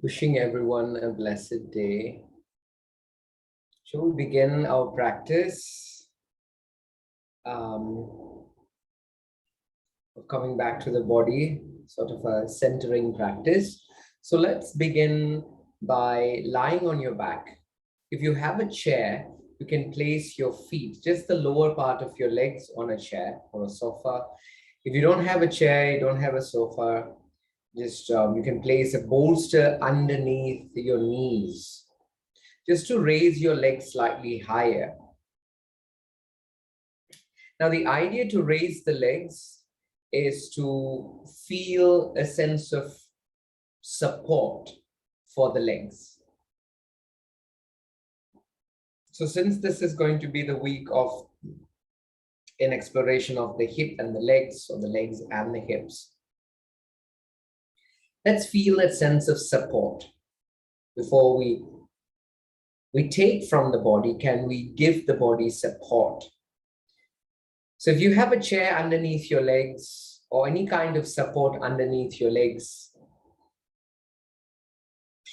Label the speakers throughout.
Speaker 1: Wishing everyone a blessed day. Shall we begin our practice of coming back to the body, sort of a centering practice. So let's begin by lying on your back. If you have a chair, you can place your feet, just the lower part of your legs, on a chair or a sofa. If you don't have a chair, you don't have a sofa, just you can place a bolster underneath your knees, just to raise your legs slightly higher. Now, the idea to raise the legs is to feel a sense of support for the legs. So since this is going to be the week of an exploration of the hip and the legs, or the legs and the hips, let's feel that sense of support. Before we take from the body, can we give the body support? So if you have a chair underneath your legs or any kind of support underneath your legs,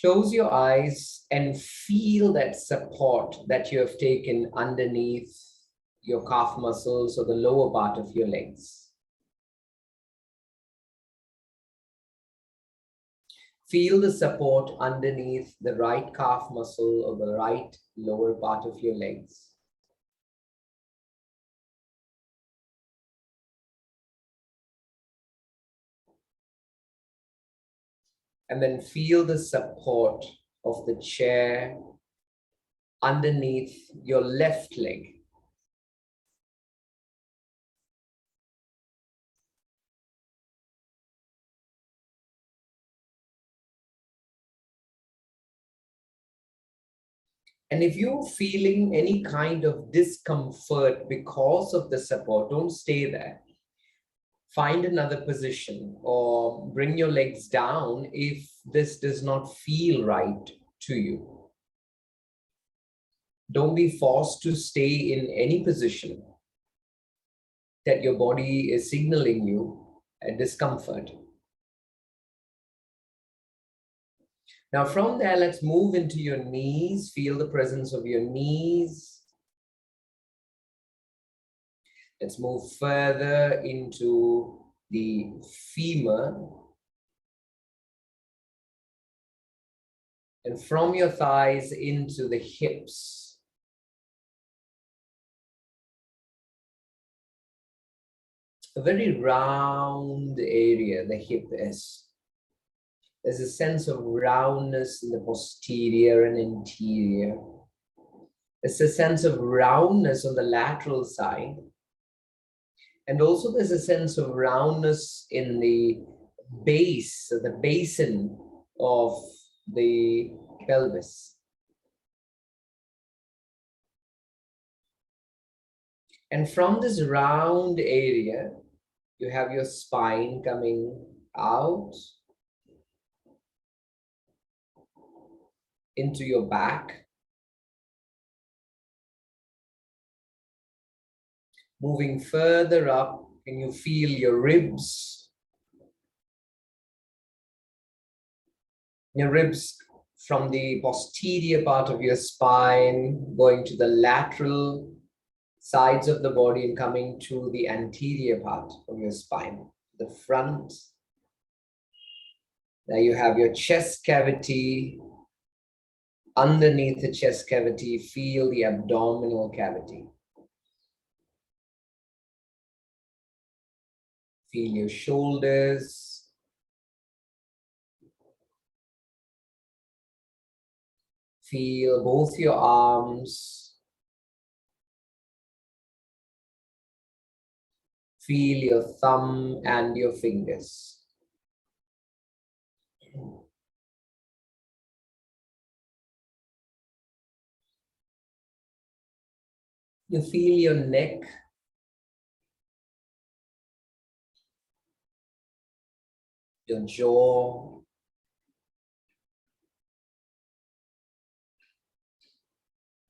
Speaker 1: close your eyes and feel that support that you have taken underneath your calf muscles or the lower part of your legs. Feel the support underneath the right calf muscle or the right lower part of your legs. And then feel the support of the chair underneath your left leg. And if you're feeling any kind of discomfort because of the support, don't stay there. Find another position or bring your legs down if this does not feel right to you. Don't be forced to stay in any position that your body is signaling you a discomfort. Now from there, let's move into your knees. Feel the presence of your knees. Let's move further into the femur. And from your thighs into the hips. A very round area the hip is. There's a sense of roundness in the posterior and interior. There's a sense of roundness on the lateral side. And also there's a sense of roundness in the base, the basin of the pelvis. And from this round area, you have your spine coming out into your back, moving further up. Can you feel your ribs? Your ribs from the posterior part of your spine, going to the lateral sides of the body and coming to the anterior part of your spine, the front. There you have your chest cavity. Underneath the chest cavity, feel the abdominal cavity. Feel your shoulders. Feel both your arms. Feel your thumb and your fingers. You feel your neck. Your jaw.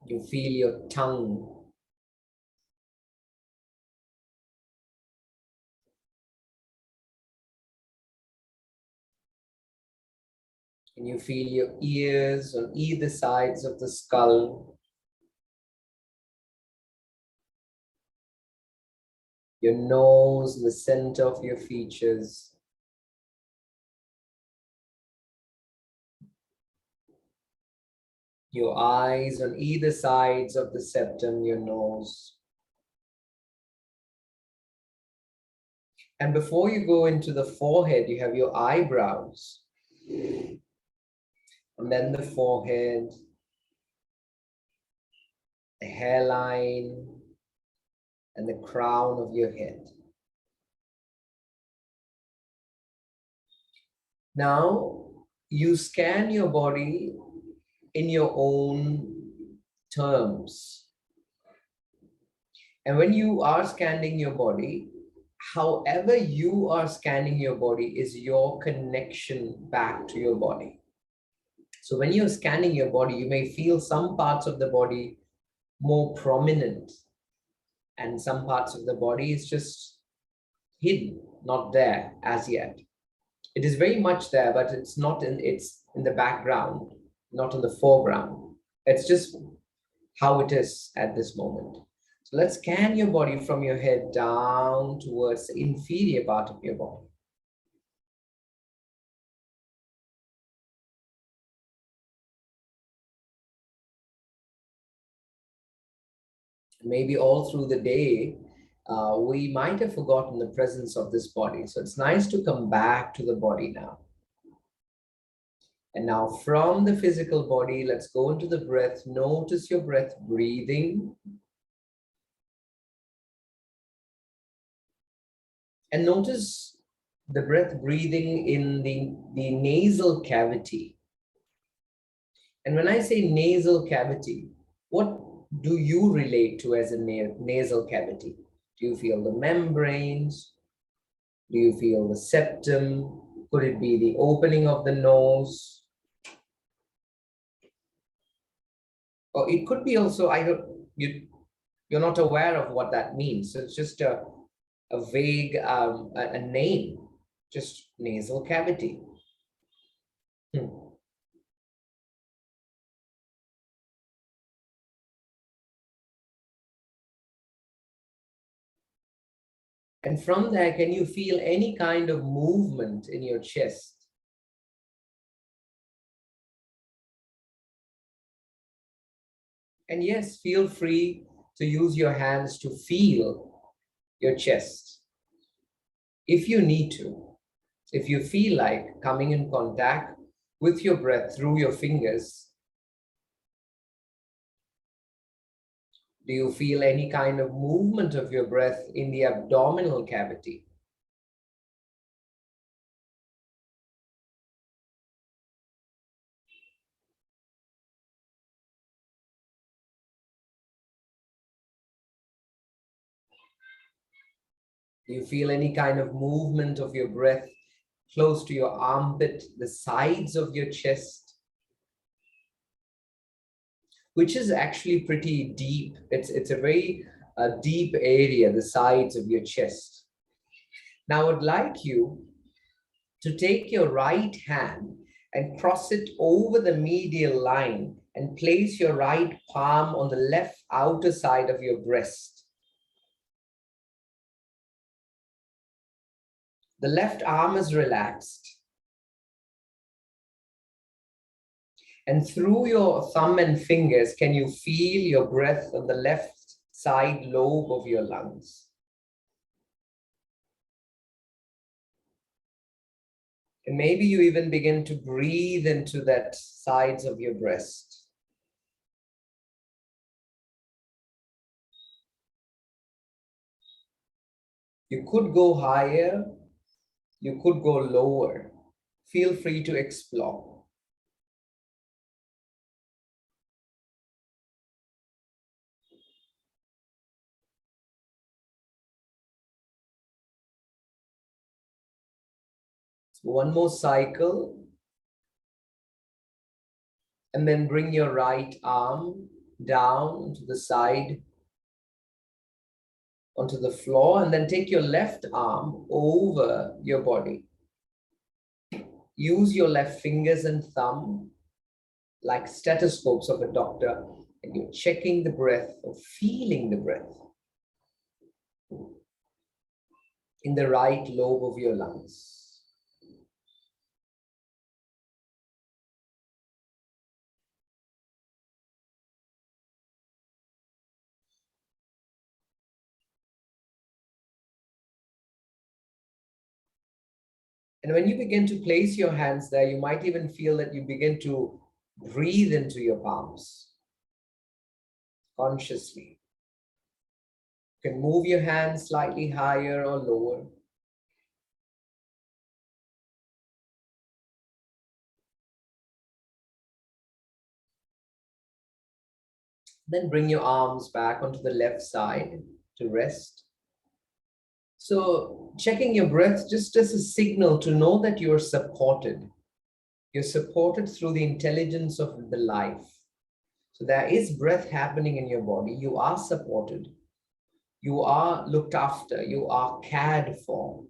Speaker 1: You feel your tongue. Can you feel your ears on either sides of the skull? Your nose in the center of your features. Your eyes on either sides of the septum, your nose. And before you go into the forehead, you have your eyebrows. And then the forehead, the hairline, and the crown of your head. Now, you scan your body in your own terms. And when you are scanning your body, however you are scanning your body is your connection back to your body. So when you're scanning your body, you may feel some parts of the body more prominent, and some parts of the body is just hidden, not there as yet. It is very much there, but it's in the background, not in the foreground. It's just how it is at this moment. So let's scan your body from your head down towards the inferior part of your body. Maybe all through the day, we might have forgotten the presence of this body. So it's nice to come back to the body now. And now from the physical body, let's go into the breath. Notice your breath breathing. And notice the breath breathing in the nasal cavity. And when I say nasal cavity, what do you relate to as a nasal cavity? Do you feel the membranes? Do you feel the septum? Could it be the opening of the nose? Or it could be also, you're not aware of what that means. So it's just a vague a name, just nasal cavity. And from there, can you feel any kind of movement in your chest? And yes, feel free to use your hands to feel your chest. If you need to, if you feel like coming in contact with your breath through your fingers, do you feel any kind of movement of your breath in the abdominal cavity? Do you feel any kind of movement of your breath close to your armpit, the sides of your chest, which is actually pretty deep. It's a very deep area, the sides of your chest. Now I would like you to take your right hand and cross it over the medial line and place your right palm on the left outer side of your breast. The left arm is relaxed. And through your thumb and fingers, can you feel your breath on the left side lobe of your lungs? And maybe you even begin to breathe into that sides of your breast. You could go higher, you could go lower. Feel free to explore. One more cycle. And then bring your right arm down to the side, onto the floor, and then take your left arm over your body. use your left fingers and thumb like stethoscopes of a doctor, and you're checking the breath or feeling the breath in the right lobe of your lungs. And when you begin to place your hands there, you might even feel that you begin to breathe into your palms consciously. You can move your hands slightly higher or lower. Then bring your arms back onto the left side to rest. So checking your breath just as a signal to know that you're supported. You're supported through the intelligence of the life. So there is breath happening in your body. You are supported. You are looked after. You are cared for.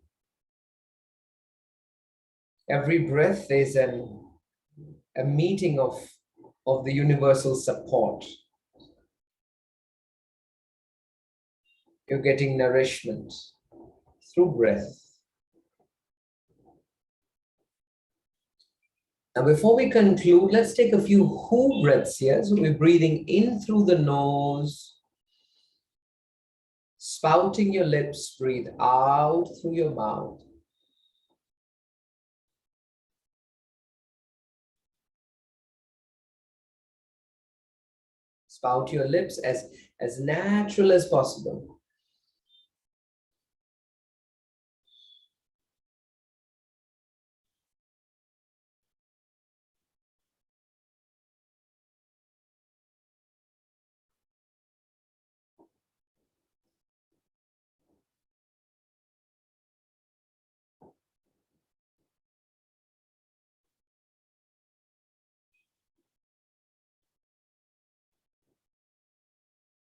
Speaker 1: Every breath is a meeting of the universal support. You're getting nourishment through breath. Now, before we conclude, let's take a few who breaths here. So we're breathing in through the nose, spouting your lips, breathe out through your mouth. Spout your lips as natural as possible.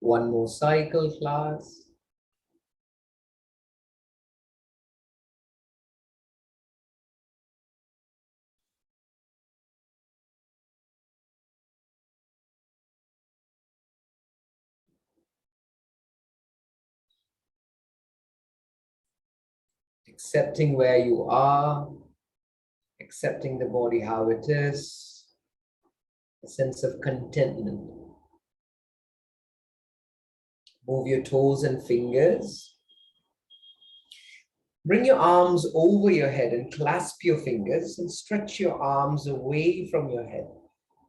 Speaker 1: One more cycle, class. Accepting where you are, accepting the body how it is, a sense of contentment. Move your toes and fingers. Bring your arms over your head and clasp your fingers and stretch your arms away from your head,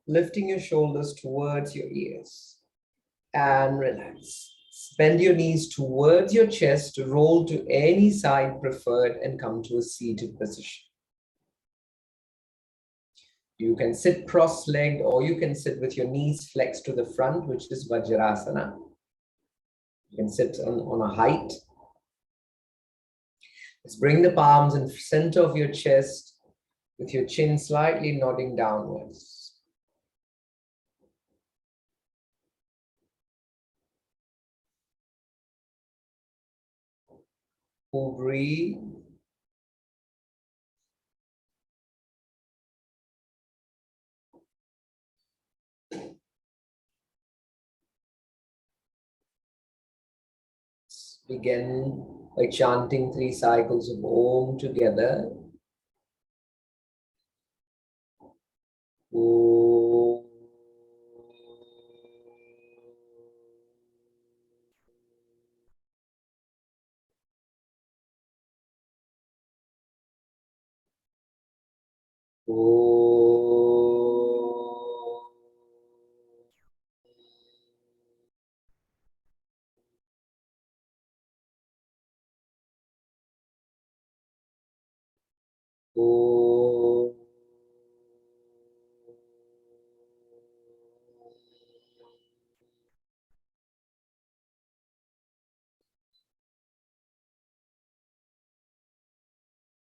Speaker 1: lifting your shoulders towards your ears. And relax. Bend your knees towards your chest, roll to any side preferred, and come to a seated position. You can sit cross-legged, or you can sit with your knees flexed to the front, which is Vajrasana. You can sit on a height. Let's bring the palms in center of your chest with your chin slightly nodding downwards. Full breathe. Begin by chanting 3 cycles of Om together. Om. Om.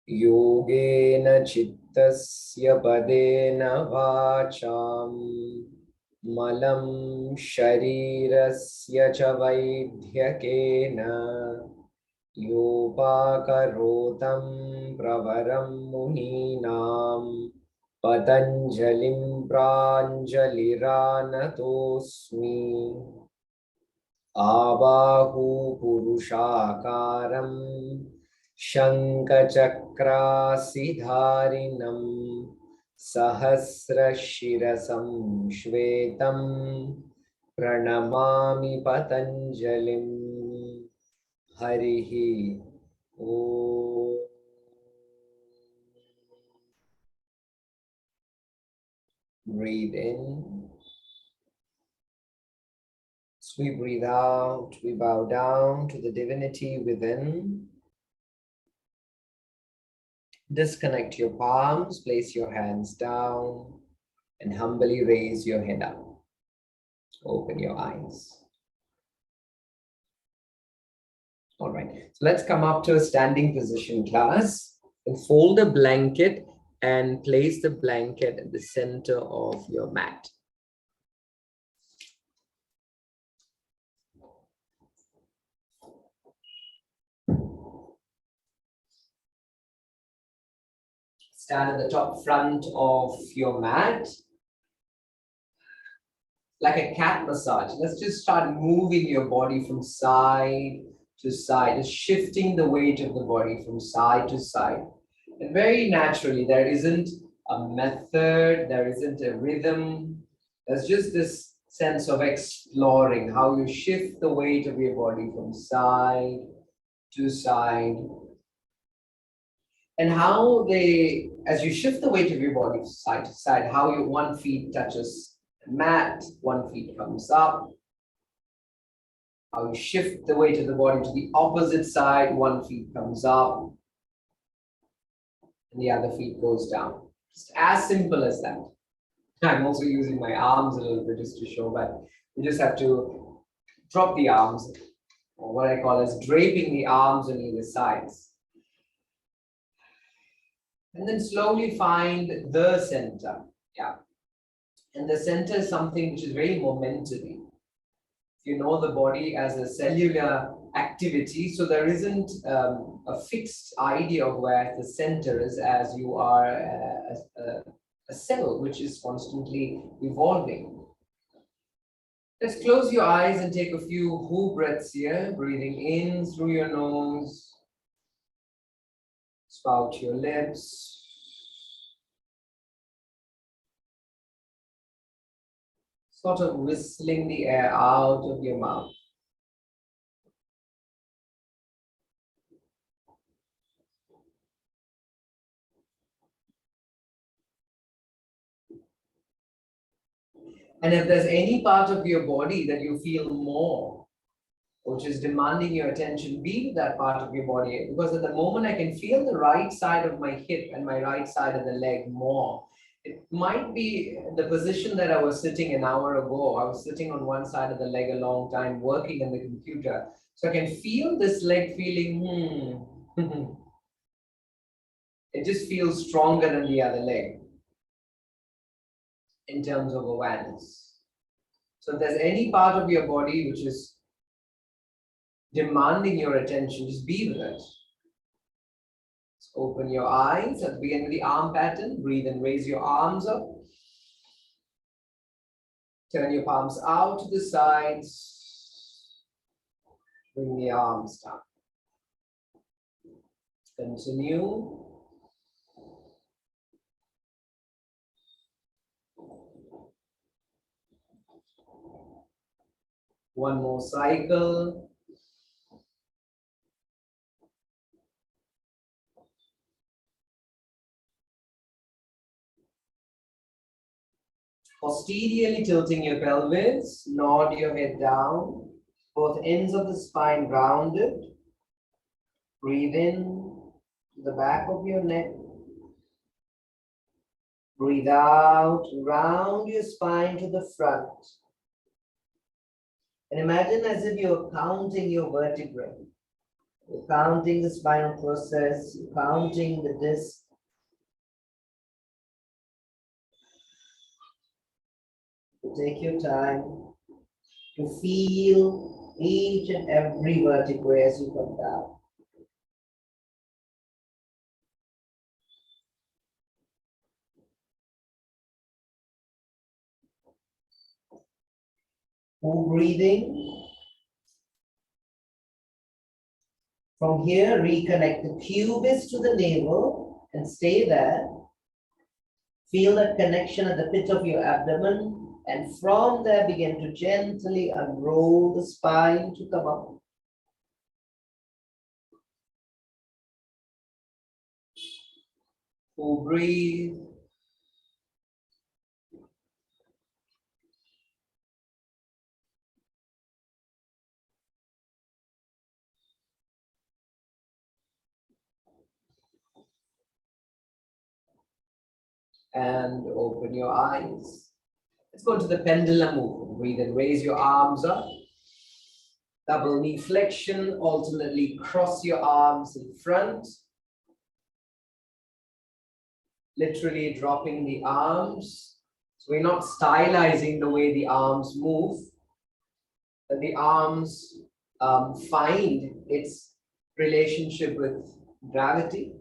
Speaker 1: Yogena chittasya padena vacham malam sharirasya cha vaidhyakena योपाकरोतं प्रवरं मुनीनां पतञ्जलिं प्राञ्जलिरानतोऽस्मि आबाहु पुरुषाकारं शङ्खचक्रासिधारिणं सहस्रशिरसं श्वेतं प्रणमामि पतञ्जलिम् हरिः ओम। Breathe in. As we breathe out, we bow down to the divinity within. Disconnect your palms, place your hands down, and humbly raise your head up. Open your eyes. All right, so let's come up to a standing position, class, and fold a blanket and place the blanket at the center of your mat. Stand at the top front of your mat, like a cat massage. Let's just start moving your body from side to side, just shifting the weight of the body from side to side. And very naturally, there isn't a method, there isn't a rhythm. There's just this sense of exploring how you shift the weight of your body from side to side. And how they, as you shift the weight of your body side to side, how your one feet touches the mat, one feet comes up. How you shift the weight of the body to the opposite side, one feet comes up, and the other feet goes down. Just as simple as that. I'm also using my arms a little bit just to show, but you just have to drop the arms, or what I call as draping the arms on either sides. And then slowly find the center. Yeah. And the center is something which is very momentary. If you know the body as a cellular activity, so there isn't a fixed idea of where the center is, as you are a cell which is constantly evolving. Let's close your eyes and take a few whole breaths here, breathing in through your nose. Spout your lips. Sort of whistling the air out of your mouth. And if there's any part of your body that you feel more, which is demanding your attention, be with that part of your body. Because at the moment I can feel the right side of my hip and my right side of the leg more. It might be the position that I was sitting an hour ago. I was sitting on one side of the leg a long time, working in the computer. So I can feel this leg feeling, it just feels stronger than the other leg in terms of awareness. So if there's any part of your body which is demanding your attention, just be with it. So open your eyes. Let's begin with the arm pattern. Breathe and raise your arms up. Turn your palms out to the sides. Bring the arms down. Continue. One more cycle. Posteriorly tilting your pelvis, nod your head down, both ends of the spine rounded. Breathe in to the back of your neck. Breathe out, round your spine to the front. And imagine as if you're counting your vertebrae. You're counting the spinal process, you're counting the disc. Take your time to feel each and every vertebrae as you come down. Full breathing. From here, reconnect the pubis to the navel and stay there. Feel that connection at the pit of your abdomen, and from there begin to gently unroll the spine to come up. Full breathe. And open your eyes. Let's go to the pendulum movement. Breathe and raise your arms up. Double knee flexion. Alternately cross your arms in front. Literally dropping the arms. So we're not stylizing the way the arms move. But the arms find its relationship with gravity.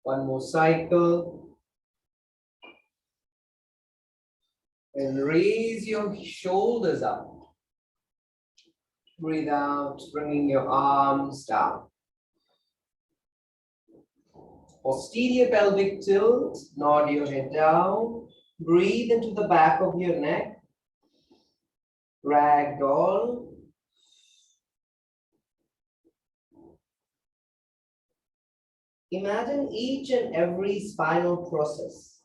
Speaker 1: One more cycle. And raise your shoulders up. Breathe out, bringing your arms down. Posterior pelvic tilt, nod your head down. Breathe into the back of your neck. Ragdoll. Imagine each and every spinal process,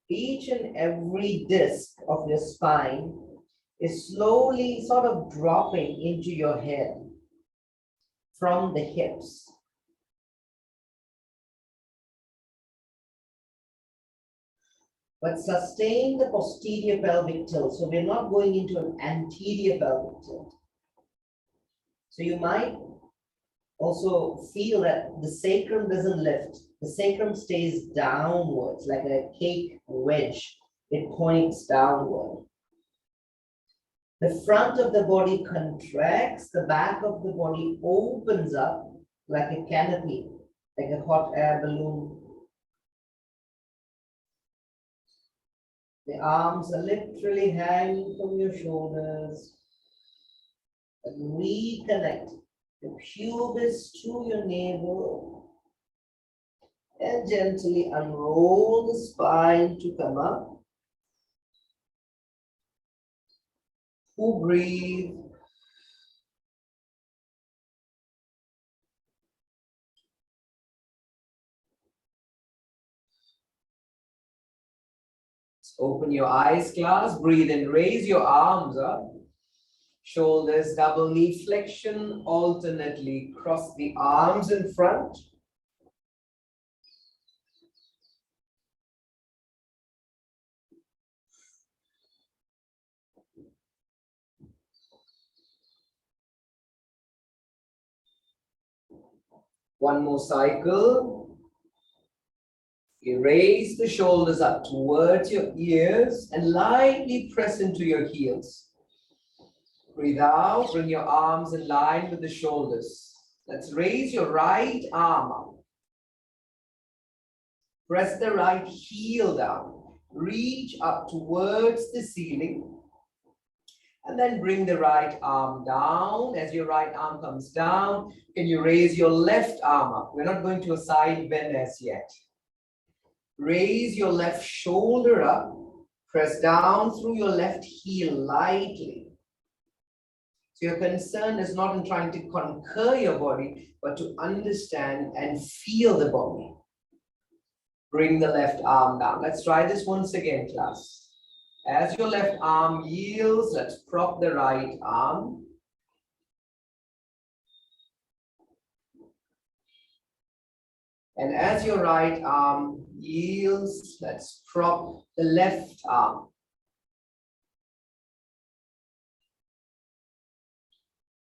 Speaker 1: each and every disc of your spine is slowly sort of dropping into your head from the hips. But sustain the posterior pelvic tilt. So we're not going into an anterior pelvic tilt. So you might also feel that the sacrum doesn't lift. The sacrum stays downwards like a cake wedge. It points downward. The front of the body contracts, the back of the body opens up like a canopy, like a hot air balloon. The arms are literally hanging from your shoulders. And reconnect the pubis to your navel and gently unroll the spine to come up. Full breathe. Open your eyes, class. Breathe and raise your arms up. Shoulders, double knee flexion. Alternately cross the arms in front. One more cycle. You raise the shoulders up towards your ears and lightly press into your heels. Breathe out, bring your arms in line with the shoulders. Let's raise your right arm up. Press the right heel down. Reach up towards the ceiling. And then bring the right arm down. As your right arm comes down, can you raise your left arm up? We're not going to a side bend as yet. Raise your left shoulder up. Press down through your left heel lightly. So your concern is not in trying to conquer your body, but to understand and feel the body. Bring the left arm down. Let's try this once again, class. As your left arm yields, let's prop the right arm. And as your right arm yields, let's prop the left arm.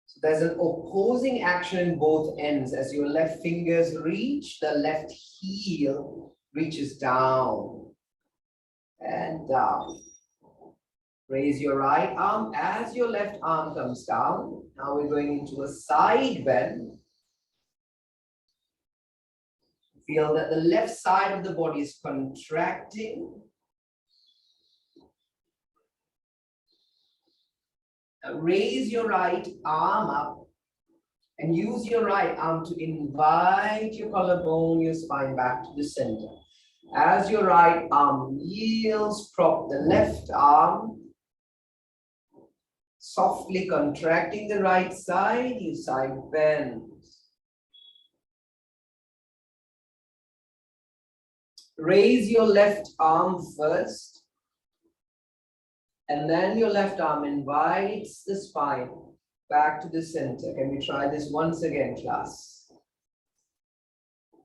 Speaker 1: So there's an opposing action in both ends. As your left fingers reach, the left heel reaches down and down. Raise your right arm as your left arm comes down. Now we're going into a side bend. Feel that the left side of the body is contracting. Now raise your right arm up and use your right arm to invite your collarbone, your spine back to the center. As your right arm yields, prop the left arm, softly contracting the right side, you side bend. Raise your left arm first, and then your left arm invites the spine back to the center. Can we try this once again, class?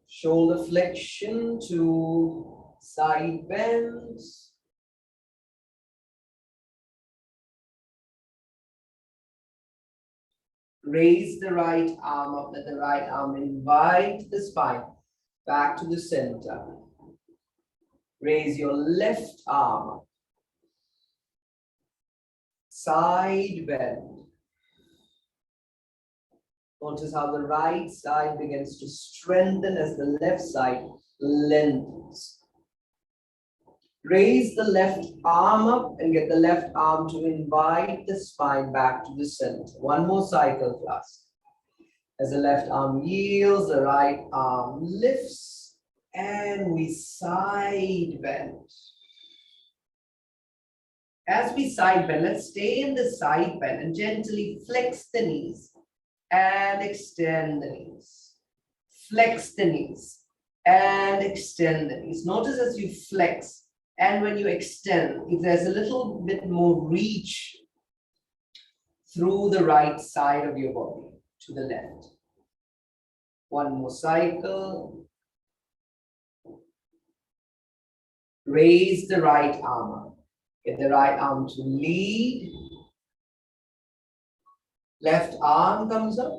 Speaker 1: Shoulder flexion to side bends. Raise the right arm up, let the right arm invite the spine back to the center. Raise your left arm up. Side bend. Notice how the right side begins to strengthen as the left side lengthens. Raise the left arm up and get the left arm to invite the spine back to the center. One more cycle, class. As the left arm yields, the right arm lifts, and we side bend. As we side bend, let's stay in the side bend and gently flex the knees and extend the knees. Flex the knees and extend the knees. Notice as you flex and when you extend, if there's a little bit more reach through the right side of your body to the left. One more cycle. Raise the right arm up. Get the right arm to lead. Left arm comes up.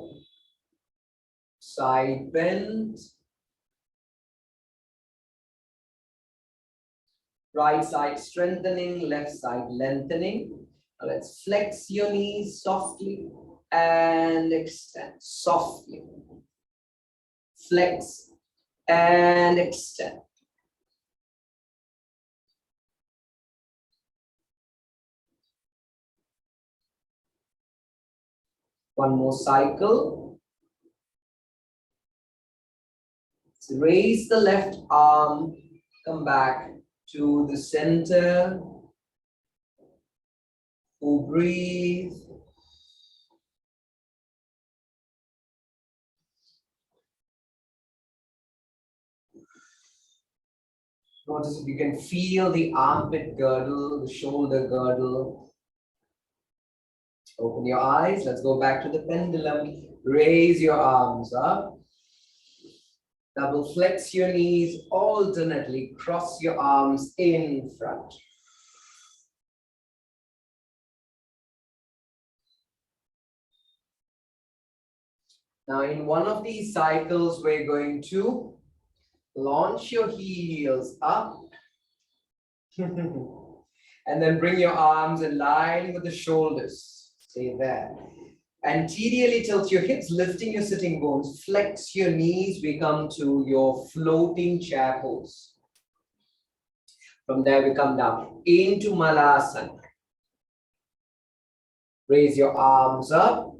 Speaker 1: Side bend. Right side strengthening, left side lengthening. Now let's flex your knees softly and extend softly. Flex and extend. One more cycle. So raise the left arm, come back to the center. Full breathe. Notice if you can feel the armpit girdle, the shoulder girdle. Open your eyes. Let's go back to the pendulum. Raise your arms up. Double flex your knees. Alternately, cross your arms in front. Now, in one of these cycles, we're going to launch your heels up. And then bring your arms in line with the shoulders. Stay there. Anteriorly tilt your hips, lifting your sitting bones. Flex your knees. We come to your floating chair pose. From there, we come down into Malasana. Raise your arms up.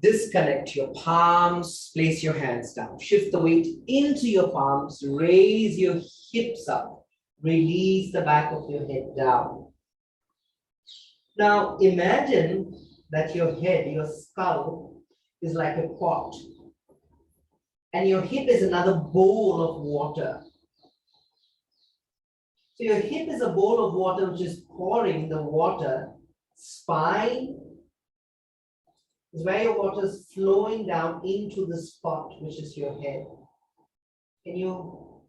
Speaker 1: Disconnect your palms. Place your hands down. Shift the weight into your palms. Raise your hips up. Release the back of your head down. Now, imagine that your head, your skull, is like a pot. And your hip is another bowl of water. So your hip is a bowl of water which is pouring the water. Spine is where your water is flowing down into the spot, which is your head. Can you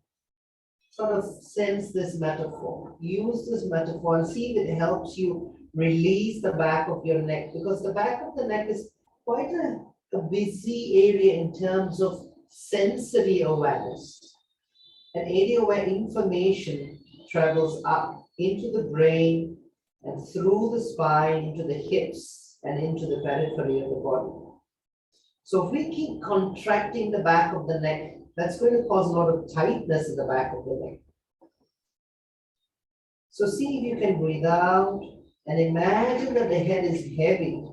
Speaker 1: sort of sense this metaphor? Use this metaphor and see if it helps you release the back of your neck, because the back of the neck is quite a busy area in terms of sensory awareness. An area where information travels up into the brain and through the spine, into the hips and into the periphery of the body. So if we keep contracting the back of the neck, That's going to cause a lot of tightness in the back of the neck. So see if you can breathe out and imagine that the head is heavy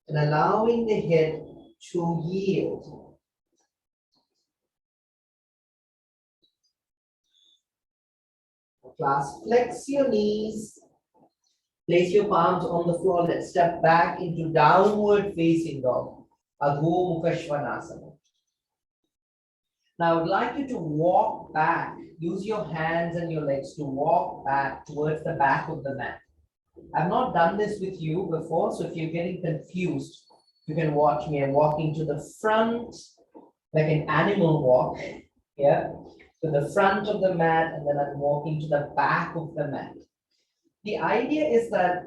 Speaker 1: and allowing the head to yield. Class, flex your knees, place your palms on the floor. Let's step back into downward facing dog, Adho Mukha Svanasana. Now I would like you to walk back, use your hands and your legs to walk back towards the back of the mat. I've not done this with you before, so if you're getting confused, you can watch me. I'm walking to the front, like an animal walk, yeah, to the front of the mat, and then I'm walking to the back of the mat. The idea is that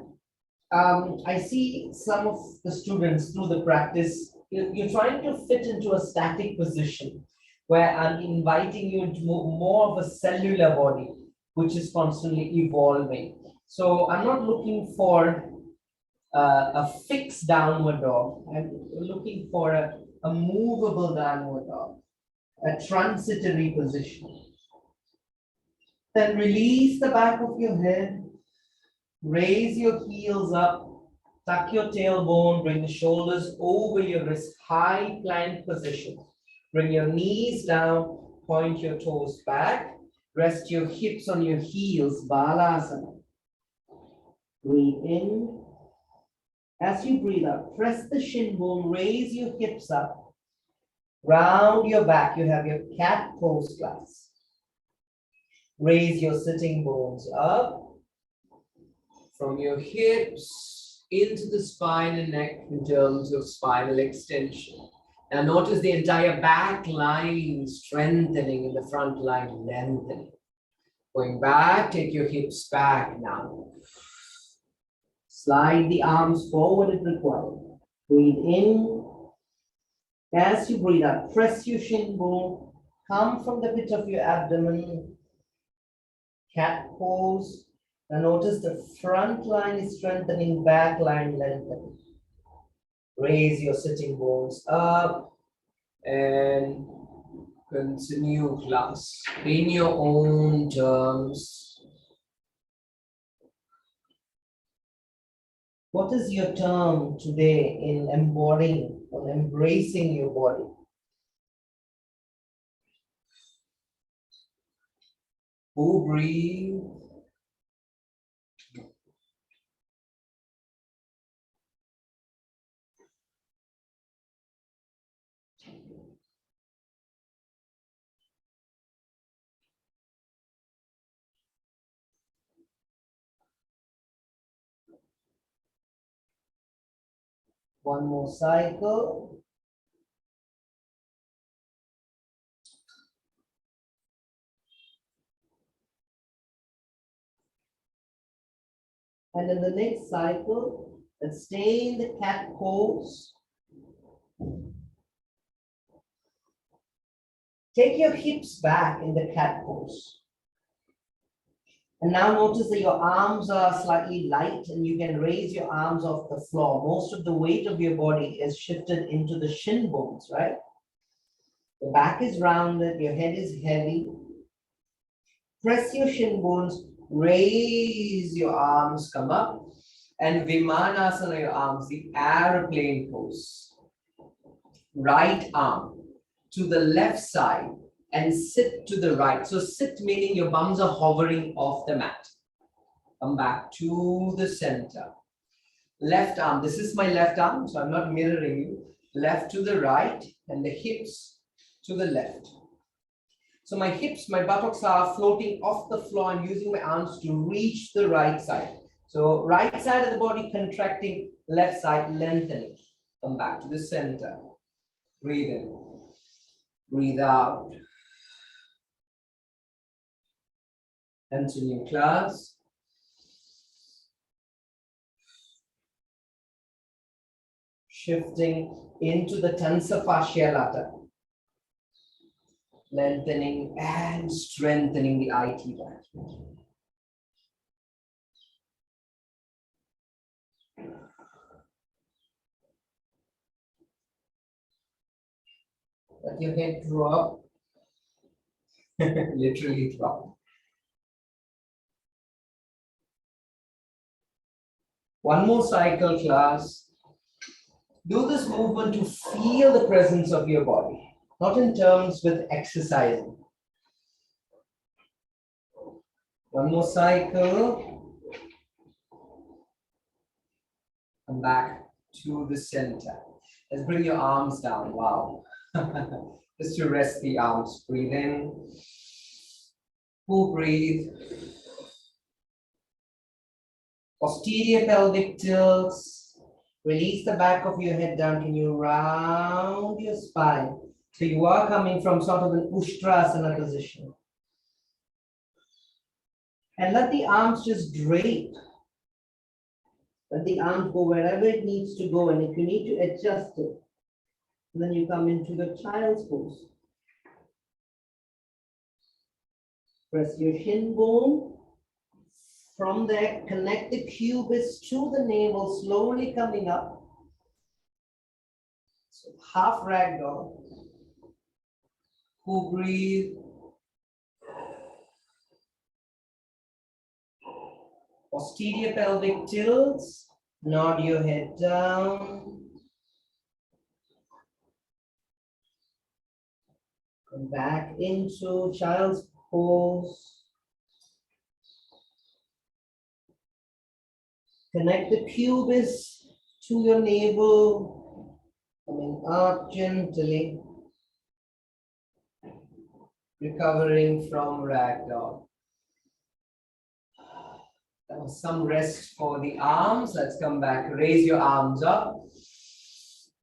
Speaker 1: I see some of the students through the practice, you're trying to fit into a static position where I'm inviting you into more of a cellular body, which is constantly evolving. So I'm not looking for a fixed downward dog. I'm looking for a movable downward dog, a transitory position. Then release the back of your head, raise your heels up, tuck your tailbone, bring the shoulders over your wrist, high plank position. Bring your knees down, point your toes back, rest your hips on your heels, Balasana. Breathe in. As you breathe out, press the shin bone, raise your hips up, round your back. You have your cat pose class. Raise your sitting bones up from your hips into the spine and neck in terms of spinal extension. Now notice the entire back line strengthening and the front line lengthening. Going back, take your hips back now. Slide the arms forward if required. Breathe in. As you breathe out, press your shin bone. Come from the pit of your abdomen. Cat pose. Now notice the front line is strengthening, back line lengthening. Raise your sitting bones up and continue class in your own terms. What is your term today in embodying or embracing your body? Who breathe? One more cycle. And in the next cycle, let's stay in the cat pose. Take your hips back in the cat pose. And now notice that your arms are slightly light and you can raise your arms off the floor. Most of the weight of your body is shifted into the shin bones, right? The back is rounded, your head is heavy. Press your shin bones, raise your arms, come up. And Vimanasana, your arms, the airplane pose. Right arm to the left side and sit to the right. So sit meaning your bums are hovering off the mat. Come back to the center. Left arm, this is my left arm, so I'm not mirroring you. Left to the right and the hips to the left. So my hips, my buttocks are floating off the floor. I'm using my arms to reach the right side. So right side of the body contracting, left side lengthening. Come back to the center. Breathe in. Breathe out. Continue class. Shifting into the Tansa Fascia Lata. Lengthening and strengthening the IT band. Let your head drop, literally drop. One more cycle, class. Do this movement to feel the presence of your body, not in terms with exercising. One more cycle. Come back to the center. Let's bring your arms down. Wow. Just to rest the arms. Breathe in. Full breathe. Posterior pelvic tilts. Release the back of your head down. Can you round your spine? So you are coming from sort of an Ustrasana position. And let the arms just drape. Let the arms go wherever it needs to go. And if you need to adjust it, then you come into the child's pose. Press your shin bone. From there, connect the pubis to the navel, slowly coming up. So half ragdoll. Full breathe. Posterior pelvic tilts. Nod your head down. Come back into child's pose. Connect the pubis to your navel, coming up gently, recovering from ragdoll. That was some rest for the arms. Let's come back, raise your arms up,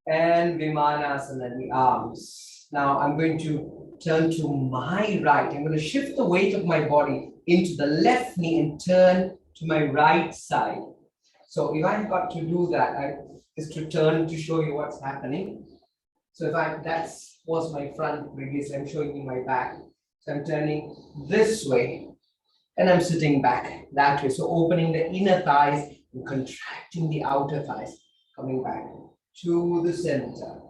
Speaker 1: and Vimanasana, the arms. Now I'm going to turn to my right. I'm going to shift the weight of my body into the left knee and turn to my right side. So if I got to do that, I just to turn to show you what's happening. So that was my front previously, I'm showing you my back. So I'm turning this way and I'm sitting back that way. So opening the inner thighs and contracting the outer thighs, coming back to the center.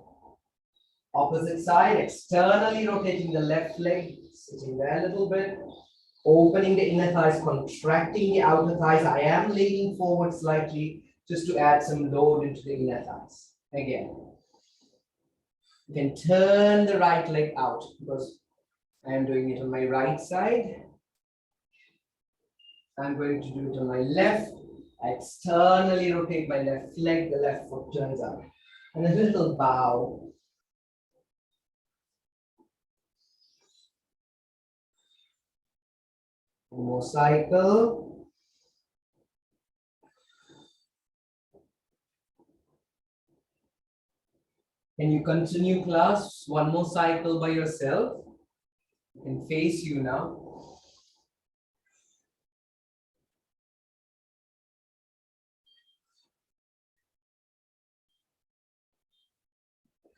Speaker 1: Opposite side, externally rotating the left leg, sitting there a little bit. Opening the inner thighs, contracting the outer thighs. I am leaning forward slightly just to add some load into the inner thighs. Again. You can turn the right leg out because I am doing it on my right side. I'm going to do it on my left. I externally rotate my left leg, the left foot turns out. And a little bow. One more cycle. Can you continue, class? One more cycle by yourself. I can face you now.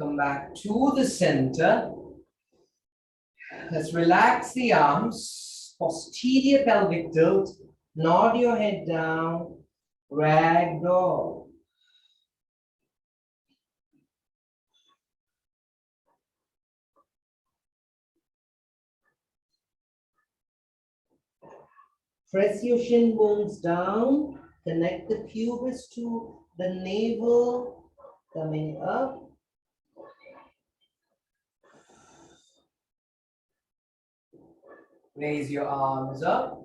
Speaker 1: Come back to the center. Let's relax the arms. Posterior pelvic tilt. Nod your head down. Ragdoll. Press your shin bones down. Connect the pubis to the navel. Coming up. Raise your arms up.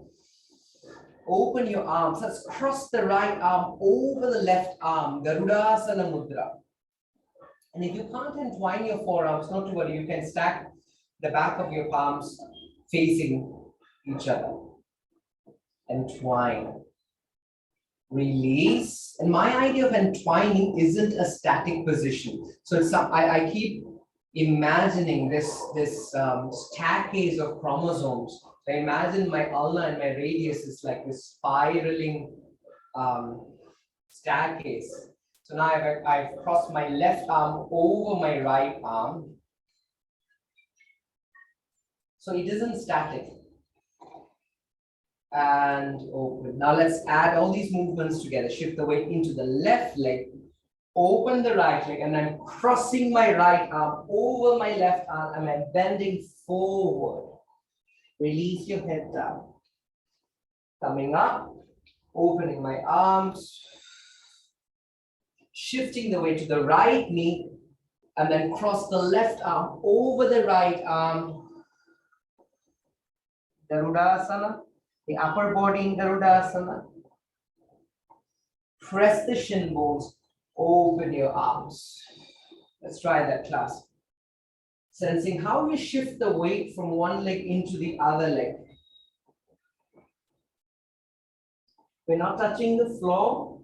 Speaker 1: Open your arms. Let's cross the right arm over the left arm. Garudasana Mudra. And if you can't entwine your forearms, not to worry, you can stack the back of your palms facing each other. Entwine. Release. And my idea of entwining isn't a static position. So it's I keep imagining this staircase of chromosomes. So I imagine my ulna and my radius is like this spiraling staircase. So now I've crossed my left arm over my right arm. So it isn't static. And open. Now let's add all these movements together. Shift the weight into the left leg. Open the right leg, and I'm crossing my right arm over my left arm, and I'm bending forward. Release your head down. Coming up, opening my arms, shifting the weight to the right knee, and then cross the left arm over the right arm. Garudasana, the upper body in Garudasana. Press the shin bones, open your arms. Let's try that, class. Sensing how you shift the weight from one leg into the other leg. We're not touching the floor,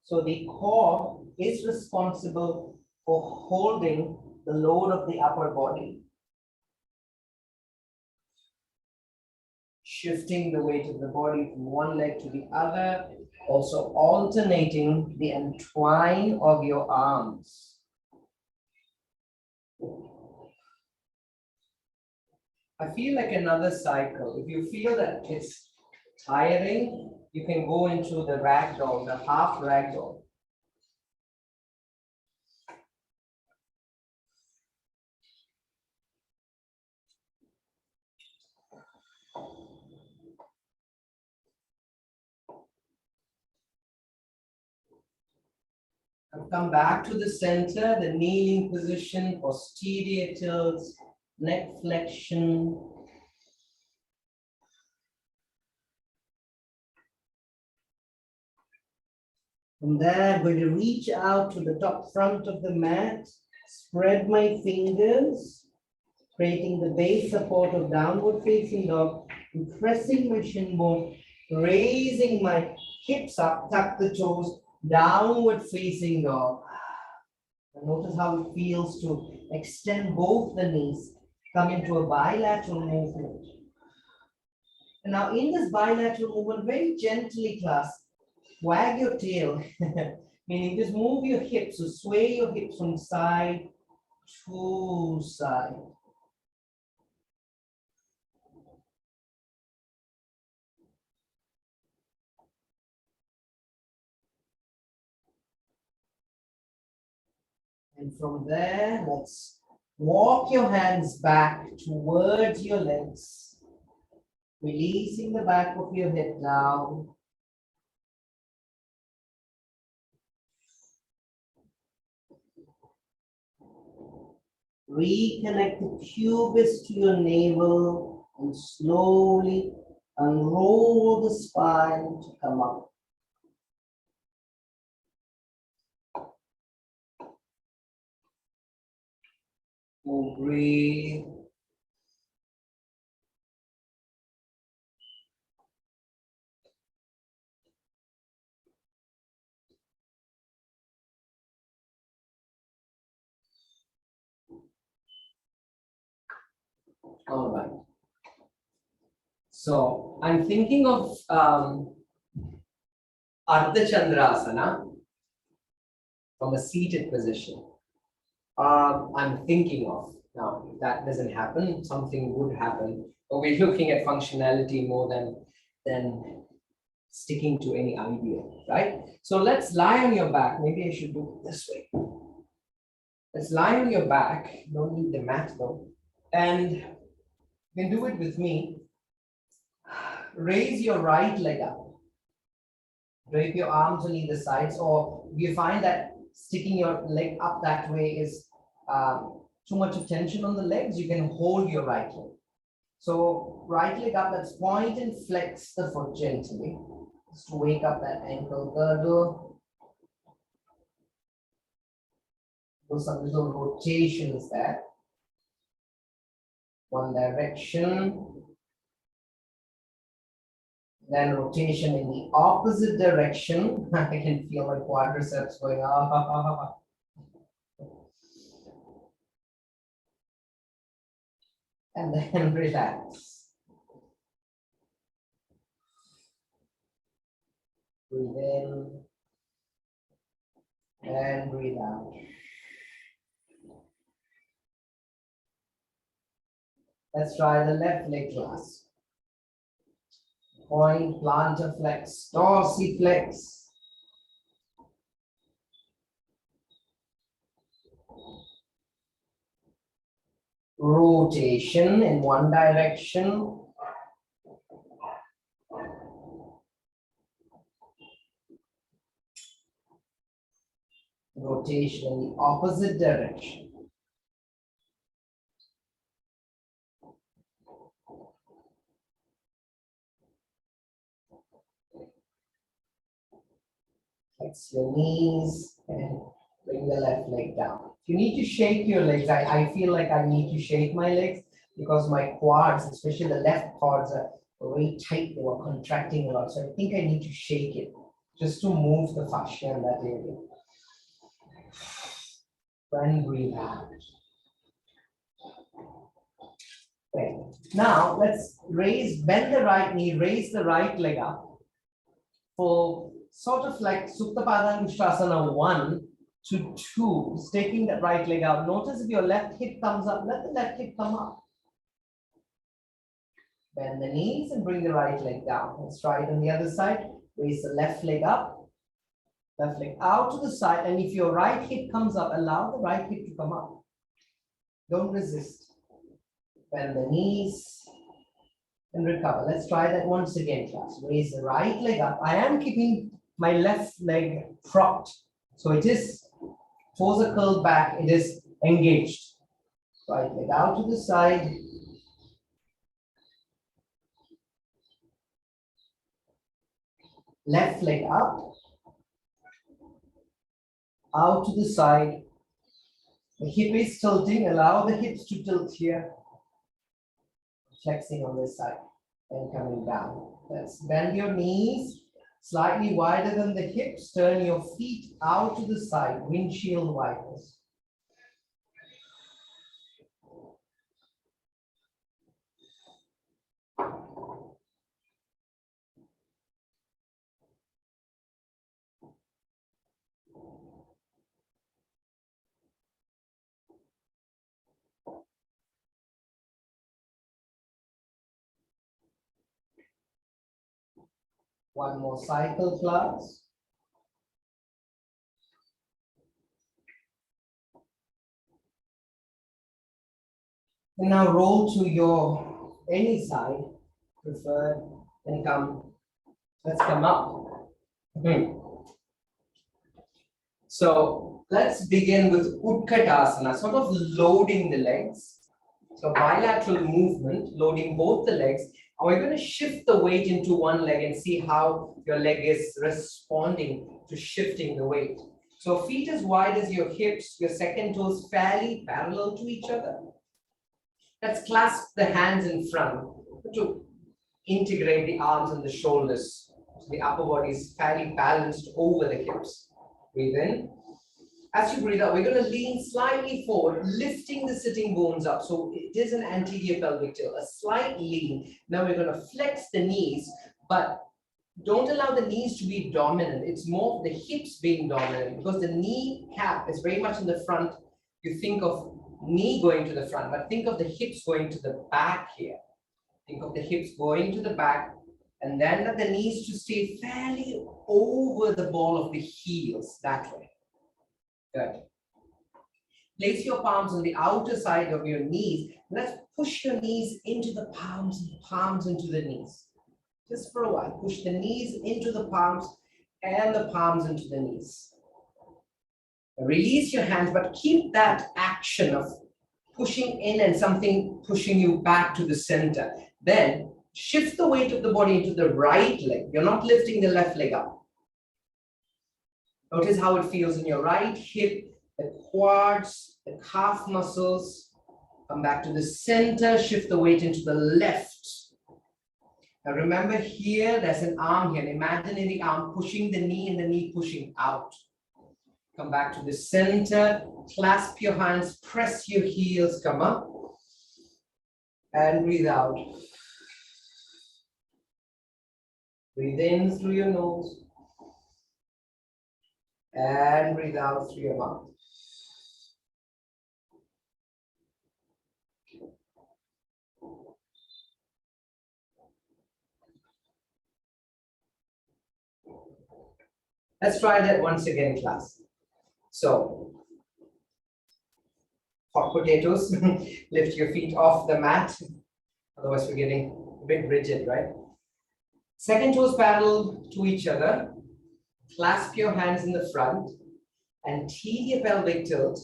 Speaker 1: so the core is responsible for holding the load of the upper body. Shifting the weight of the body from one leg to the other, also alternating the entwine of your arms. I feel like another cycle. If you feel that it's tiring, you can go into the ragdoll, the half ragdoll. And come back to the center, the kneeling position, posterior tilts, neck flexion. From there, I'm going to reach out to the top front of the mat, spread my fingers, creating the base support of downward facing dog, and pressing my shin bone, raising my hips up, tuck the toes, downward facing dog. And notice how it feels to extend both the knees, come into a bilateral movement. And now in this bilateral movement, very gently, class, wag your tail, meaning just move your hips, so sway your hips from side to side. And from there, let's walk your hands back towards your legs, releasing the back of your head down. Reconnect the pubis to your navel and slowly unroll the spine to come up. We'll breathe. All right. So I'm thinking of Ardha Chandrasana from a seated position. I'm thinking of. Now, if that doesn't happen, something would happen. But we're looking at functionality more than sticking to any idea, right? So let's lie on your back. Maybe I should do it this way. Let's lie on your back. Don't need the mat though. And you can do it with me. Raise your right leg up. Drape your arms on either sides, or if you find that sticking your leg up that way is too much of tension on the legs, you can hold your right leg. So right leg up, let's point and flex the foot gently, just to wake up that ankle girdle. Do some little rotations there. One direction. Then rotation in the opposite direction. I can feel my quadriceps going up. And then relax. Breathe in and breathe out. Let's try the left leg class. Point, plantar flex, dorsiflex. rotation in one direction, rotation in the opposite direction. Flex your knees and bring the left leg down. If you need to shake your legs, I feel like I need to shake my legs because my quads, especially the left quads, are very tight. They were contracting a lot. So I think I need to shake it just to move the fascia in that area. And breathe out. Okay. Now let's bend the right knee, raise the right leg up for sort of like Supta Padangusthasana 1 to 2, taking that right leg out. Notice if your left hip comes up, let the left hip come up. Bend the knees and bring the right leg down. Let's try it on the other side. Raise the left leg up, left leg out to the side. And if your right hip comes up, allow the right hip to come up. Don't resist. Bend the knees and recover. Let's try that once again, class. Raise the right leg up. I am keeping my left leg propped. So it is toes are curled back. It is engaged. Right leg out to the side. Left leg up. Out to the side. The hip is tilting. Allow the hips to tilt here. Flexing on this side and coming down. Let's bend your knees slightly wider than the hips. Turn your feet out to the side, windshield wipers. One more cycle, class. And now roll to your any side preferred and come. Let's come up. So let's begin with Utkatasana, sort of loading the legs. So bilateral movement, loading both the legs. And we're going to shift the weight into one leg and see how your leg is responding to shifting the weight. So feet as wide as your hips, your second toes fairly parallel to each other. Let's clasp the hands in front to integrate the arms and the shoulders. So the upper body is fairly balanced over the hips. Breathe in. As you breathe out, we're going to lean slightly forward, lifting the sitting bones up. So it is an anterior pelvic tilt, a slight lean. Now we're going to flex the knees, but don't allow the knees to be dominant. It's more the hips being dominant because the knee cap is very much in the front. You think of knee going to the front, but think of the hips going to the back here. Think of the hips going to the back, and then let the knees to stay fairly over the ball of the heels that way. Good. Place your palms on the outer side of your knees. Let's push your knees into the palms and palms into the knees. Just for a while. Push the knees into the palms and the palms into the knees. Release your hands, but keep that action of pushing in and something pushing you back to the center. Then shift the weight of the body into the right leg. You're not lifting the left leg up. Notice how it feels in your right hip, the quads, the calf muscles. Come back to the center, shift the weight into the left. Now remember here, there's an arm here, an imaginary arm pushing the knee and the knee pushing out. Come back to the center, clasp your hands, press your heels, come up. And breathe out. Breathe in through your nose. And breathe out through your mouth. Let's try that once again, class. So, hot potatoes. Lift your feet off the mat. Otherwise, we're getting a bit rigid, right? Second toes parallel to each other. Clasp your hands in the front and tilt your pelvic tilt.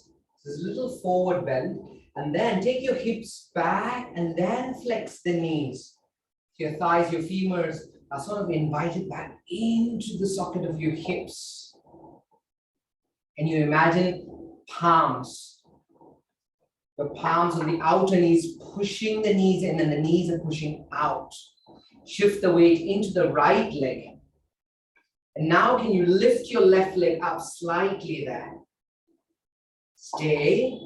Speaker 1: This little forward bend. And then take your hips back and then flex the knees. Your thighs, your femurs are sort of invited back into the socket of your hips. And you imagine palms. The palms on the outer knees pushing the knees in and the knees are pushing out. Shift the weight into the right leg. And now can you lift your left leg up slightly there? Stay.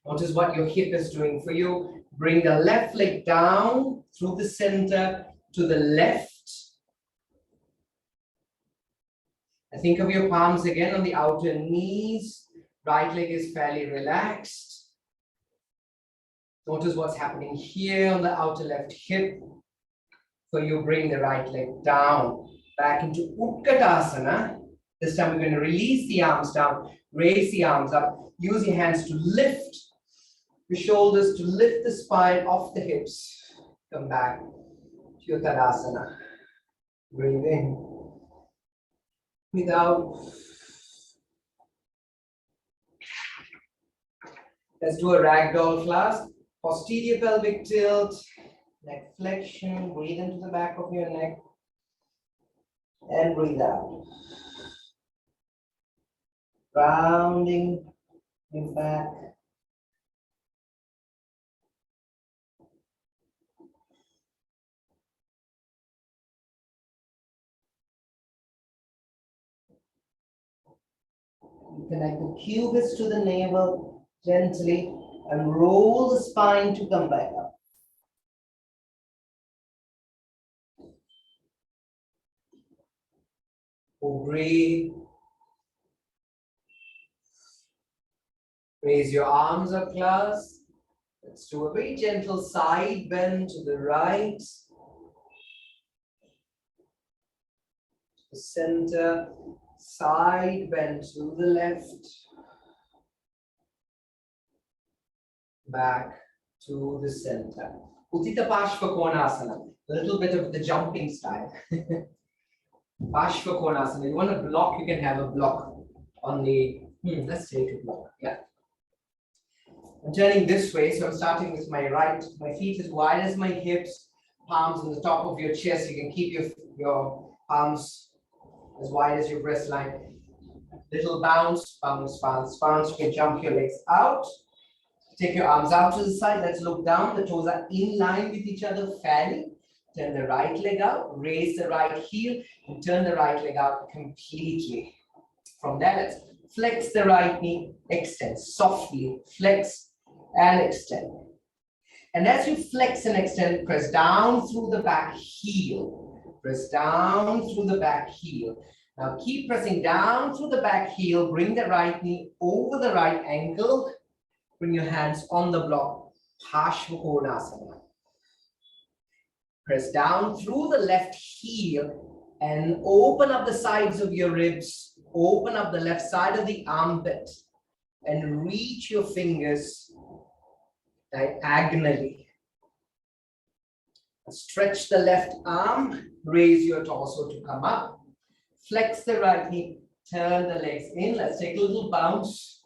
Speaker 1: Notice what your hip is doing for you. Bring the left leg down through the center to the left. And think of your palms again on the outer knees. Right leg is fairly relaxed. Notice what's happening here on the outer left hip. So you bring the right leg down, back into Utkatasana. This time we're going to release the arms down, raise the arms up. Use your hands to lift your shoulders, to lift the spine off the hips. Come back to your Tadasana. Breathe in. Breathe out. Let's do a ragdoll class. Posterior pelvic tilt, neck flexion. Breathe into the back of your neck. And breathe out. Rounding your back. You connect the pubis to the navel gently and roll the spine to come back up. Breathe. Raise your arms up, class. Let's do a very gentle side bend to the right. To the center. Side bend to the left. Back to the center. Uttita Parshva Konasana. A little bit of the jumping style. Parshva Konasana. You want a block, you can have a block on the, let's take a block. Yeah. I'm turning this way, so I'm starting with my right. My feet as wide as my hips, palms on the top of your chest. You can keep your palms as wide as your breast line. Little bounce, bounce, bounce, bounce. You can jump your legs out. Take your arms out to the side. Let's look down. The toes are in line with each other fairly. Turn the right leg out. Raise the right heel and turn the right leg out completely. From there, let's flex the right knee. Extend softly. Flex and extend. And as you flex and extend, press down through the back heel. Press down through the back heel. Now keep pressing down through the back heel. Bring the right knee over the right ankle. Bring your hands on the block. Parshva Konasana. Press down through the left heel and open up the sides of your ribs. Open up the left side of the armpit and reach your fingers diagonally. Stretch the left arm. Raise your torso to come up. Flex the right knee. Turn the legs in. Let's take a little bounce.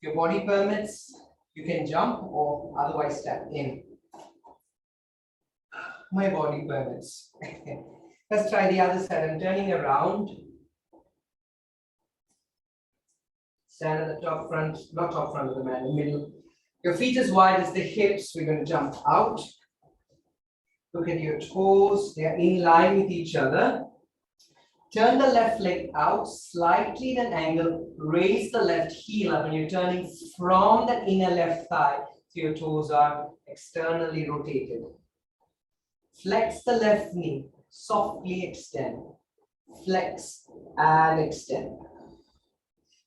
Speaker 1: If your body permits, you can jump or otherwise step in. My body permits. Let's try the other side. I'm turning around. Stand at the top front, not top front of the mat, in the middle. Your feet as wide as the hips. We're going to jump out. Look at your toes. They are in line with each other. Turn the left leg out slightly at an angle. Raise the left heel up, and you're turning from the inner left thigh so your toes are externally rotated. Flex the left knee. Softly extend. Flex and extend.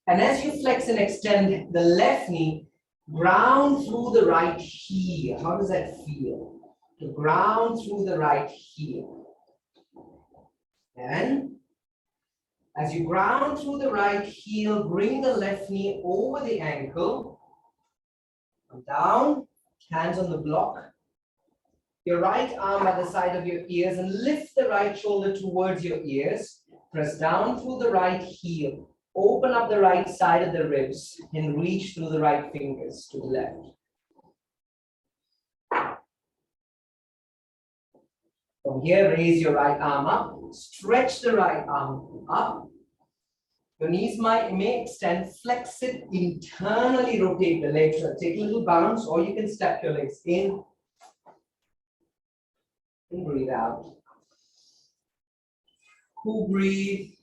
Speaker 1: And as you flex and extend the left knee, ground through the right heel. How does that feel? To ground through the right heel. And As you ground through the right heel, bring the left knee over the ankle. Come down, hands on the block. Your right arm by the side of your ears and lift the right shoulder towards your ears. Press down through the right heel. Open up the right side of the ribs and reach through the right fingers to the left. From here, raise your right arm up. Stretch the right arm up. Your knees may extend. Flex it. Internally rotate the legs. Take a little bounce, or you can step your legs in. And breathe out. Who breathe.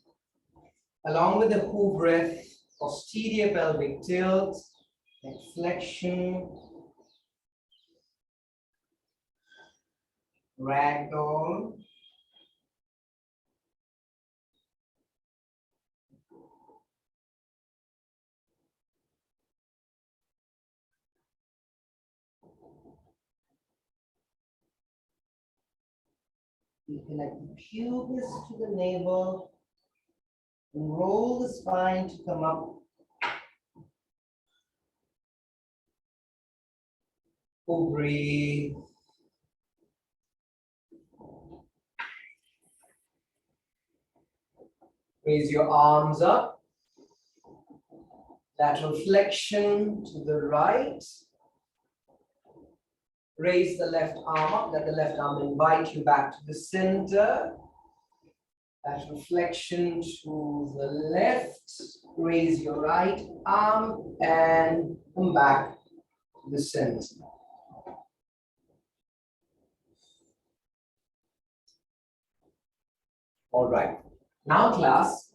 Speaker 1: Along with the who breath, posterior pelvic tilt, neck flexion, ragdoll. You connect the pubis to the navel and roll the spine to come up. Who breathe. Raise your arms up. Lateral flexion to the right. Raise the left arm up. Let the left arm invite you back to the center. Lateral flexion to the left. Raise your right arm and come back to the center. All right. Now, class.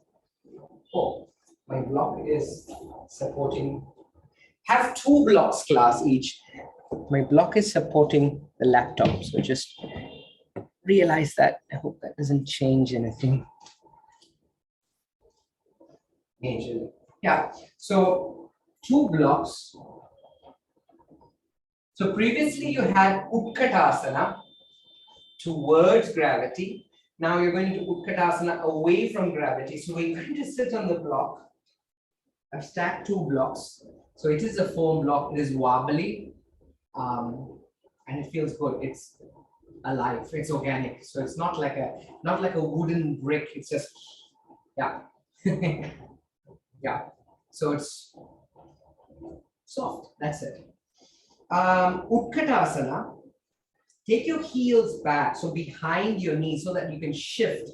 Speaker 1: Oh, my block is supporting. Have two blocks, class, each. My block is supporting the laptop, so just realize that. I hope that doesn't change anything majorly. Yeah, so two blocks. So previously you had Utkatasana towards gravity. Now you're going to Utkatasana away from gravity. So we're going to sit on the block. I've stacked two blocks. So it is a foam block. It is wobbly. And it feels good. It's alive. It's organic. So it's not like a wooden brick. It's just, yeah. Yeah. So it's soft. That's it. Utkatasana. Take your heels back, so behind your knees, so that you can shift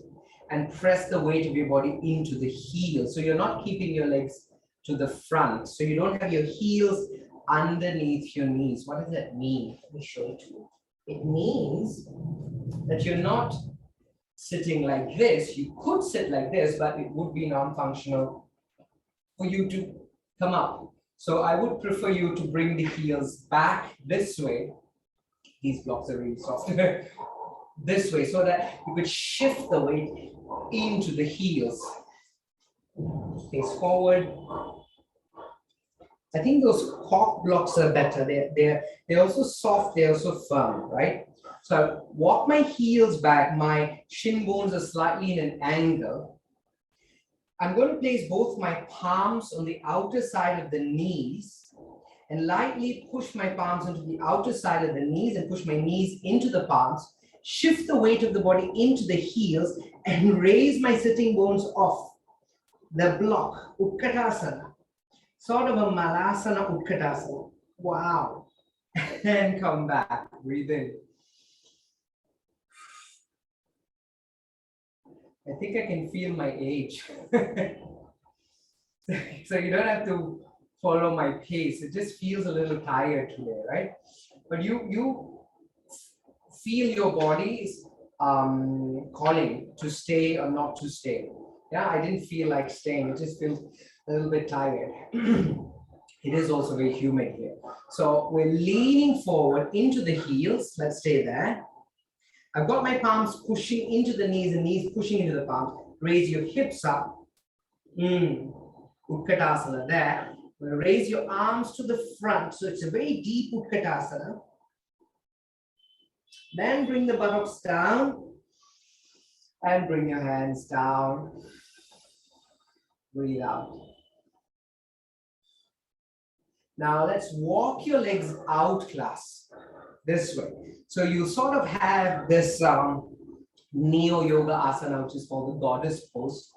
Speaker 1: and press the weight of your body into the heels. So you're not keeping your legs to the front. So you don't have your heels underneath your knees. What does that mean? Let me show it to you. It means that you're not sitting like this. You could sit like this, but it would be non-functional for you to come up. So I would prefer you to bring the heels back this way. These blocks are really soft. This way, so that you could shift the weight into the heels. Face forward. I think those cock blocks are better. They're also soft, they're also firm, right? So I walk my heels back, my shin bones are slightly in an angle. I'm going to place both my palms on the outer side of the knees and lightly push my palms into the outer side of the knees and push my knees into the palms, shift the weight of the body into the heels and raise my sitting bones off the block, Utkatasana, sort of a Malasana Utkatasana. Wow. And come back, breathe in. I think I can feel my age. So you don't have to follow my pace. It just feels a little tired today, right? But you feel your body's calling to stay or not to stay. Yeah, I didn't feel like staying. It just feels a little bit tired. It is also very humid here. So we're leaning forward into the heels. Let's stay there. I've got my palms pushing into the knees and knees pushing into the palms. Raise your hips up. Utkatasana there. Raise your arms to the front. So it's a very deep Utkatasana. Then bring the buttocks down and bring your hands down. Breathe out. Now let's walk your legs out, class, this way. So you sort of have this neo yoga asana, which is called the goddess pose.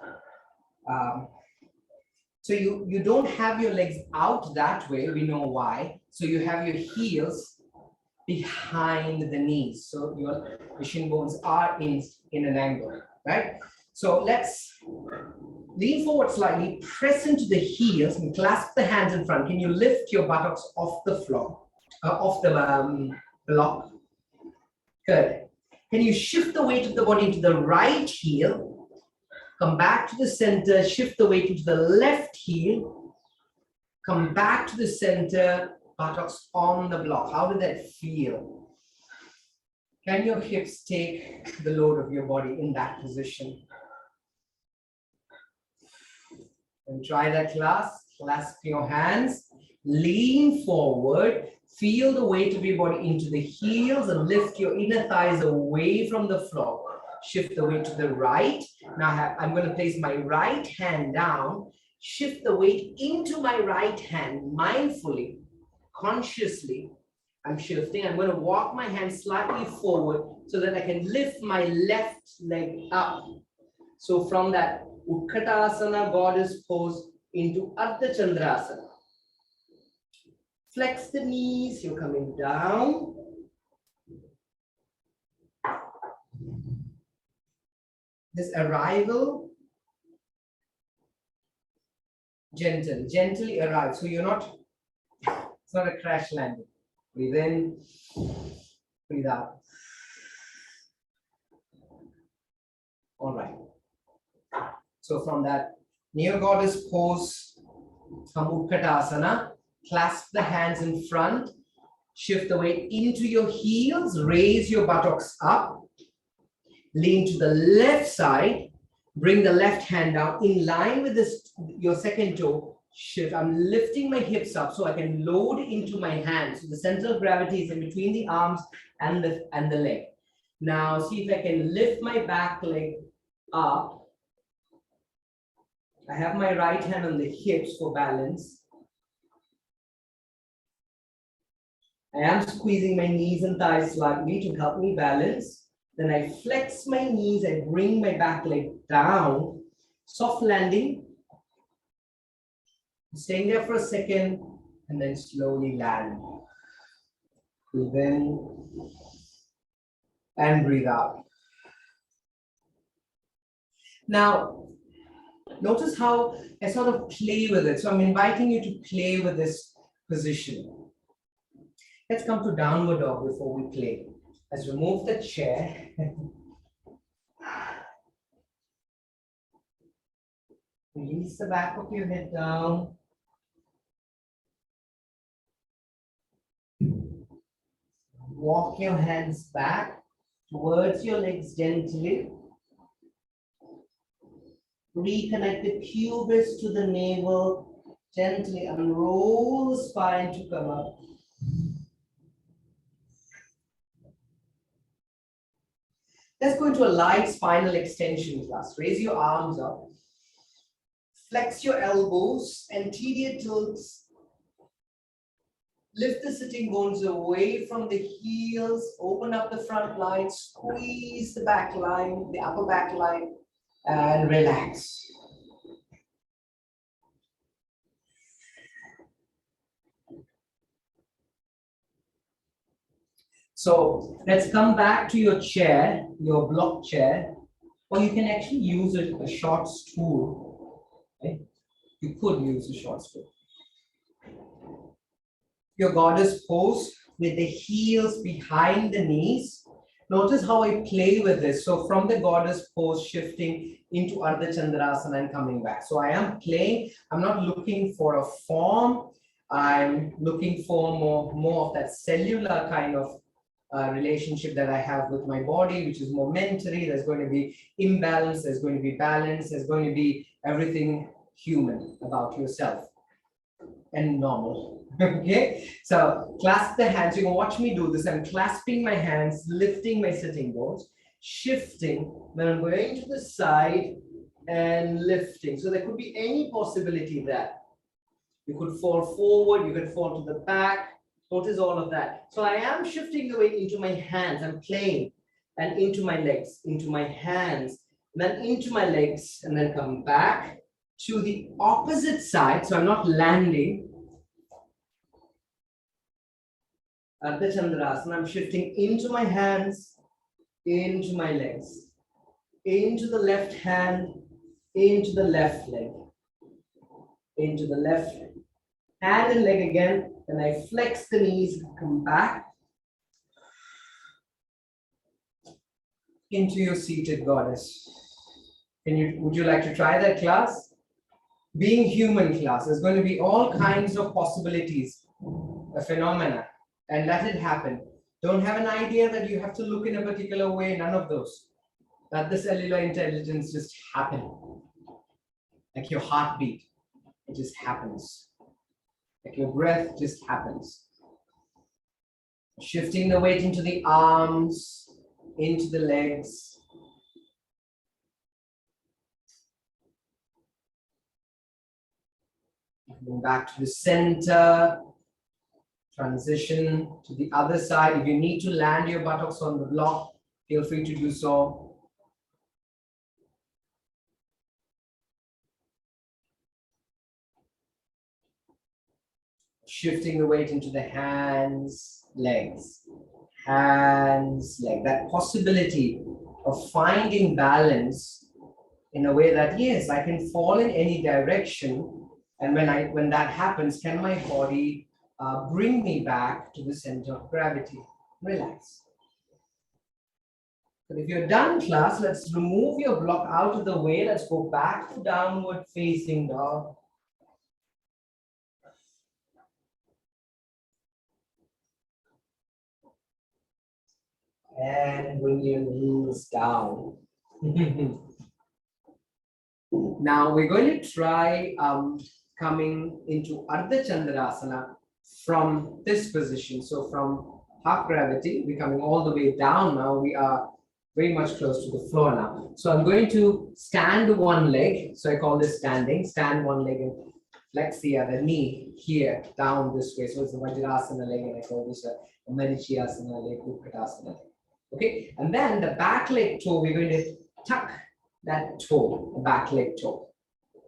Speaker 1: So you don't have your legs out that way. We know why. So you have your heels behind the knees. So your shin bones are in an angle, right? So let's lean forward slightly, press into the heels and clasp the hands in front. Can you lift your buttocks off the floor, off the block? Good. Can you shift the weight of the body into the right heel? Come back to the center, shift the weight into the left heel. Come back to the center, buttocks on the block. How did that feel? Can your hips take the load of your body in that position? And try that, class. Clasp your hands, lean forward, feel the weight of your body into the heels and lift your inner thighs away from the floor. Shift the weight to the right. Now I'm going to place my right hand down, shift the weight into my right hand mindfully, consciously. I'm shifting. I'm going to walk my hand slightly forward so that I can lift my left leg up. So from that Utkatasana goddess pose into Ardha Chandrasana. Flex the knees, you're coming down. This arrival, gently arrive. So you're not, it's not a crash landing. Breathe in, breathe out. All right. So from that Neo Goddess pose, come Utkatasana, clasp the hands in front, shift the weight into your heels, raise your buttocks up, lean to the left side, bring the left hand down in line with this, your second toe, shift. I'm lifting my hips up so I can load into my hands. So the center of gravity is in between the arms and the leg. Now see if I can lift my back leg up. I have my right hand on the hips for balance. I am squeezing my knees and thighs slightly to help me balance. Then I flex my knees, I bring my back leg down, soft landing. Staying there for a second and then slowly land. Breathe in and breathe out. Now, notice how I sort of play with it. So I'm inviting you to play with this position. Let's come to downward dog before we play. Let's remove the chair. Release the back of your head down. Walk your hands back towards your legs gently. Reconnect the pubis to the navel. Gently unroll the spine to come up. Let's go into a light spinal extension class. Raise your arms up. Flex your elbows, anterior tilts. Lift the sitting bones away from the heels. Open up the front line. Squeeze the back line, the upper back line, and relax. So let's come back to your chair, your block chair, or you can actually use a short stool. Okay? You could use a short stool. Your goddess pose with the heels behind the knees. Notice how I play with this. So from the goddess pose, shifting into Ardha Chandrasana and coming back. So I am playing. I'm not looking for a form. I'm looking for more of that cellular kind of relationship that I have with my body, which is momentary. There's going to be imbalance. There's going to be balance. There's going to be everything human about yourself and normal. Okay, so clasp the hands. You can watch me do this. I'm clasping my hands, lifting my sitting bones, shifting. Then I'm going to the side, and lifting. So there could be any possibility there. You could fall forward, you could fall to the back. Notice all of that. So I am shifting the weight into my hands. I'm playing, and into my legs, into my hands, and then into my legs, and then come back to the opposite side. So I'm not landing. Ardha Chandrasana, I'm shifting into my hands, into my legs, into the left hand, into the left leg, into the left hand and leg again. Then I flex the knees, come back into your seated goddess. Would you like to try that class? Being human class, there's going to be all kinds of possibilities, a phenomena, and let it happen. Don't have an idea that you have to look in a particular way, none of those. Let the cellular intelligence just happen. Like your heartbeat, it just happens. Like your breath just happens. Shifting the weight into the arms, into the legs. Going back to the center. Transition to the other side. If you need to land your buttocks on the block, feel free to do so. Shifting the weight into the hands, legs, hands, leg. That possibility of finding balance in a way that, yes, I can fall in any direction. And when that happens, can my body bring me back to the center of gravity? Relax. But if you're done, class, let's remove your block out of the way. Let's go back to downward facing dog. And bring your knees down. Now we're going to try coming into Ardha Chandrasana from this position. So from half gravity, we're coming all the way down now. We are very much close to the floor now. So I'm going to stand one leg. So I call this standing. Stand one leg and flex the other knee here, down this way. So it's a Vajrasana leg, and I call this a Manichayasana leg, Utkatasana leg. Okay, and then the back leg toe, we're going to tuck that toe, the back leg toe.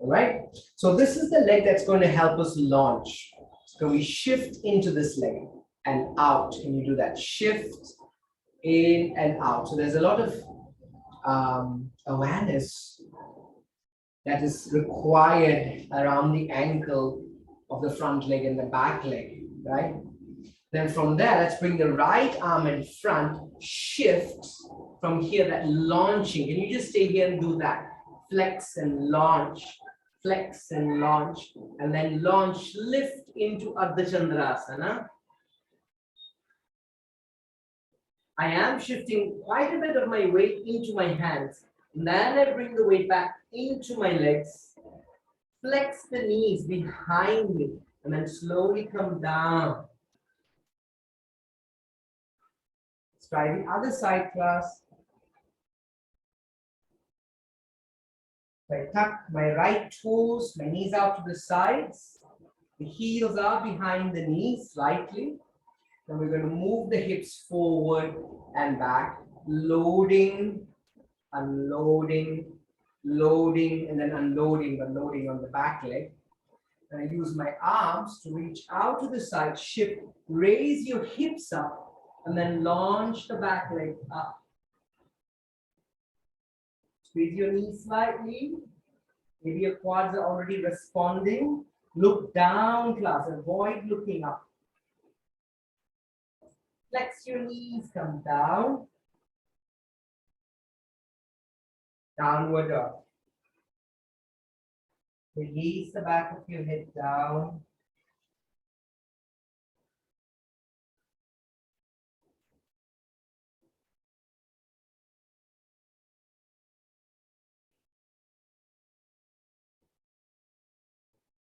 Speaker 1: All right, so this is the leg that's going to help us launch. So we shift into this leg and out. Can you do that? Shift in and out. So there's a lot of awareness that is required around the ankle of the front leg and the back leg, right? Then from there, let's bring the right arm in front, shift from here, that launching. Can you just stay here and do that? Flex and launch, and then launch, lift into Ardha Chandrasana. I am shifting quite a bit of my weight into my hands. And then I bring the weight back into my legs. Flex the knees behind me, and then slowly come down. Let's try the other side, class. So I tuck my right toes, my knees out to the sides. The heels are behind the knees slightly. Then we're going to move the hips forward and back, loading, unloading, loading, and then unloading, but loading on the back leg. And I use my arms to reach out to the side, shift, raise your hips up, and then launch the back leg up. Squeeze your knees slightly. Maybe your quads are already responding. Look down, class. Avoid looking up. Flex your knees, come down. Downward dog. Release the back of your head down.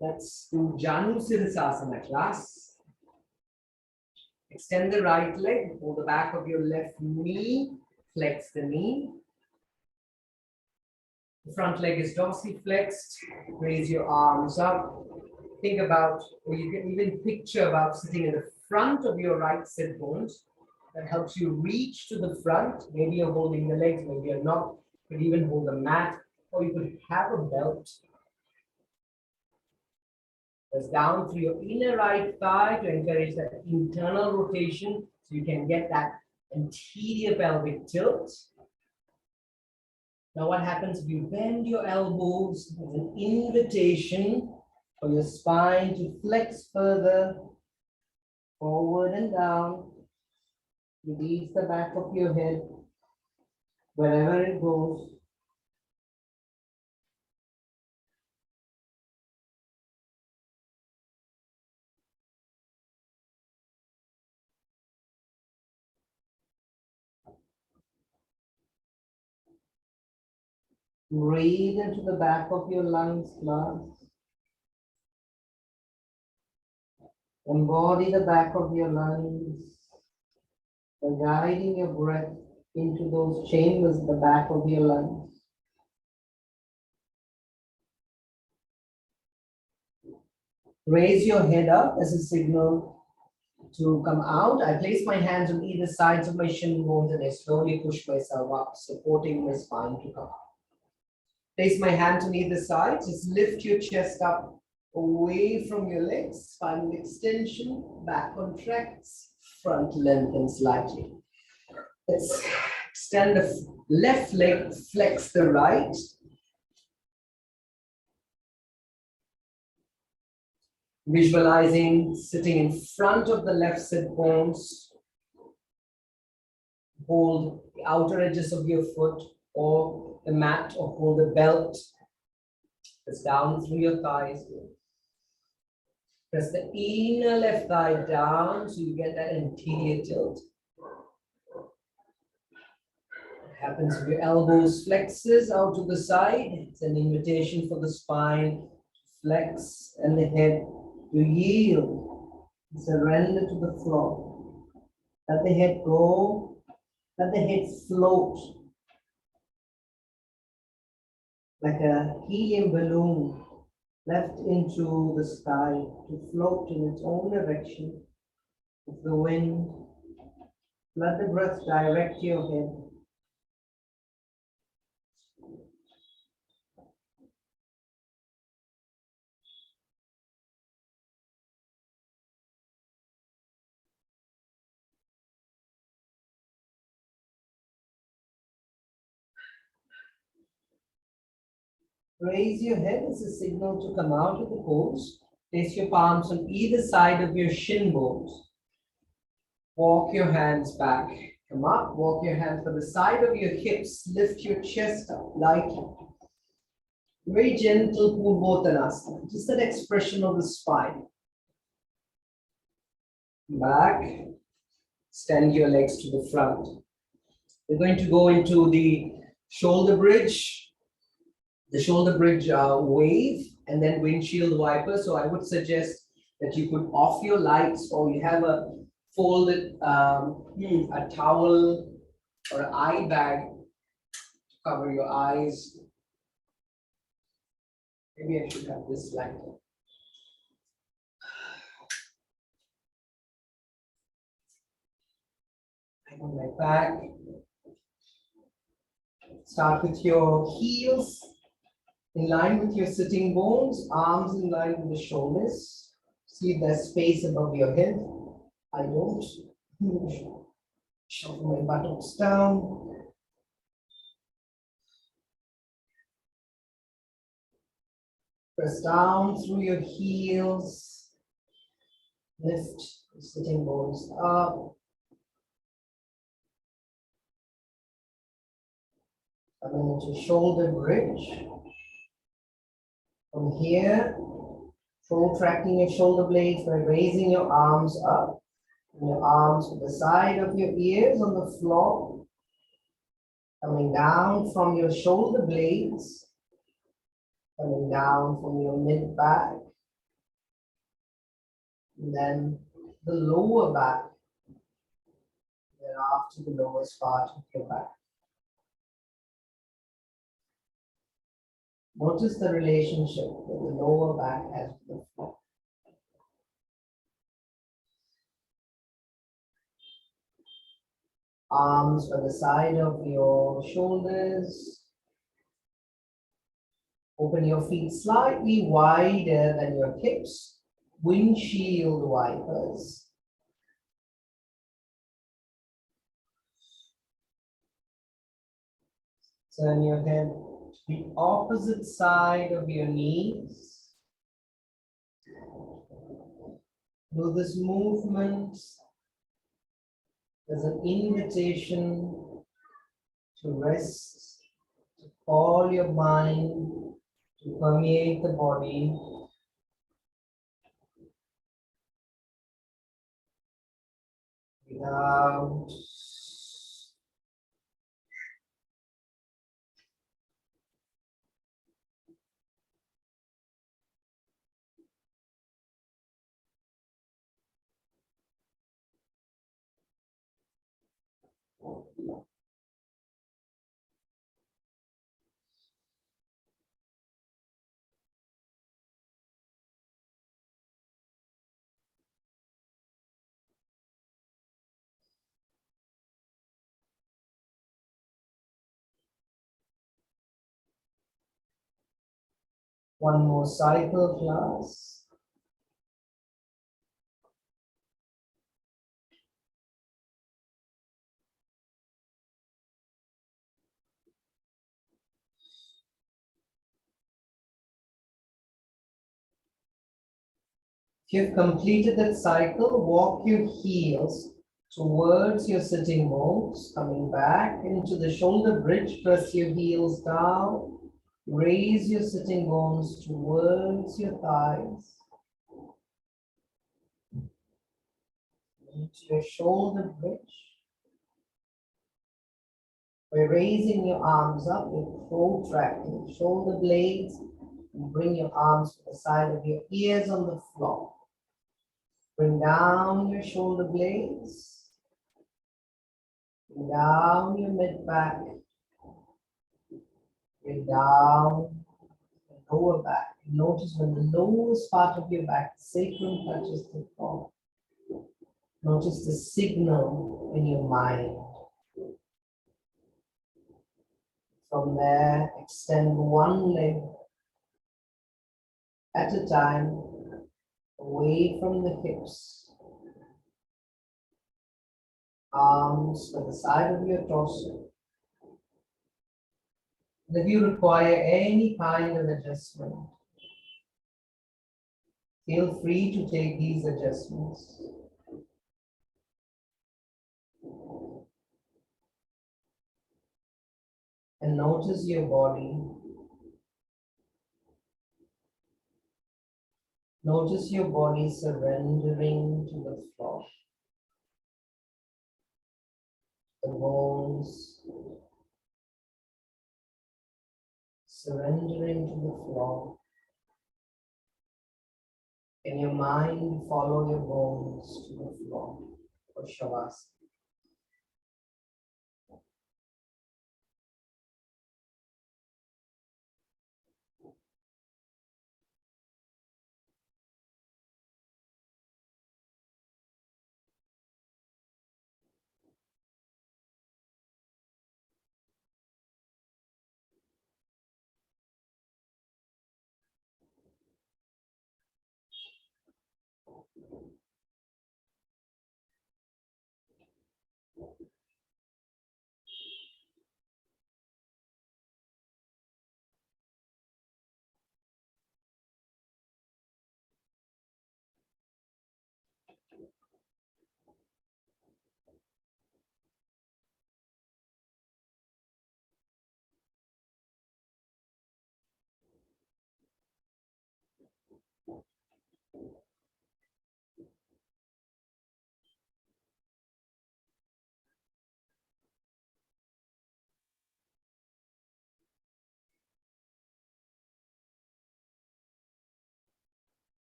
Speaker 1: Let's do Janu Sirsasana, class. Extend the right leg, pull the back of your left knee, flex the knee. The front leg is dorsiflexed. Raise your arms up. Think about, or you can even picture about sitting in the front of your right sit bones. That helps you reach to the front. Maybe you're holding the legs, maybe you're not. You could even hold the mat, or you could have a belt. Press down through your inner right thigh to encourage that internal rotation so you can get that anterior pelvic tilt. Now what happens if you bend your elbows? It's an invitation for your spine to flex further, forward and down. Release the back of your head, wherever it goes. Breathe into the back of your lungs, class. Embody the back of your lungs by guiding your breath into those chambers at the back of your lungs. Raise your head up as a signal to come out. I place my hands on either sides of my shin bones and I slowly push myself up, supporting my spine to come up. Place my hands on either side. Just lift your chest up away from your legs, spinal extension, back contracts, front lengthens slightly. Let's extend the left leg, flex the right. Visualizing sitting in front of the left sit bones. Hold the outer edges of your foot or the mat, or hold the belt. Press down through your thighs. Press the inner left thigh down so you get that anterior tilt. What happens if your elbows flexes out to the side? It's an invitation for the spine to flex and the head to yield. Surrender to the floor. Let the head go. Let the head float like a helium balloon left into the sky to float in its own direction with the wind. Let the breath direct your head. Raise your head as a signal to come out of the pose. Place your palms on either side of your shin bones. Walk your hands back. Come up, walk your hands to the side of your hips. Lift your chest up lightly. Very gentle Purvottanasana, just that expression of the spine. Back, extend your legs to the front. We're going to go into the shoulder bridge. The shoulder bridge wave and then windshield wiper. So I would suggest that you could off your lights, or you have a folded a towel or an eye bag to cover your eyes. Maybe I should have this light. Lie on my back. Start with your heels in line with your sitting bones, arms in line with the shoulders. See if there's space above your head. I don't. Shove my buttocks down. Press down through your heels. Lift the sitting bones up. Coming into shoulder bridge. From here, protracting your shoulder blades by raising your arms up. And your arms to the side of your ears on the floor. Coming down from your shoulder blades. Coming down from your mid back. And then the lower back. Thereafter the lowest part of your back. Notice the relationship that the lower back has with the floor. Arms by the side of your shoulders. Open your feet slightly wider than your hips, windshield wipers. Turn your head to the opposite side of your knees. Do this movement as an invitation to rest, to call your mind to permeate the body. Breathe out. One more cycle, class. If you've completed that cycle, walk your heels towards your sitting bones, coming back into the shoulder bridge, press your heels down, raise your sitting bones towards your thighs, into your shoulder bridge. By raising your arms up, you're protracting shoulder blades, and bring your arms to the side of your ears on the floor. Bring down your shoulder blades, bring down your mid back, bring down the lower back. Notice when the lowest part of your back, the sacrum, touches the floor. Notice the signal in your mind. From there, extend one leg at a time away from the hips. Arms by the side of your torso. And if you require any kind of adjustment, feel free to take these adjustments. And notice your body. Notice your body surrendering to the floor. The bones surrendering to the floor. Can your mind follow your bones to the floor for Shavasana?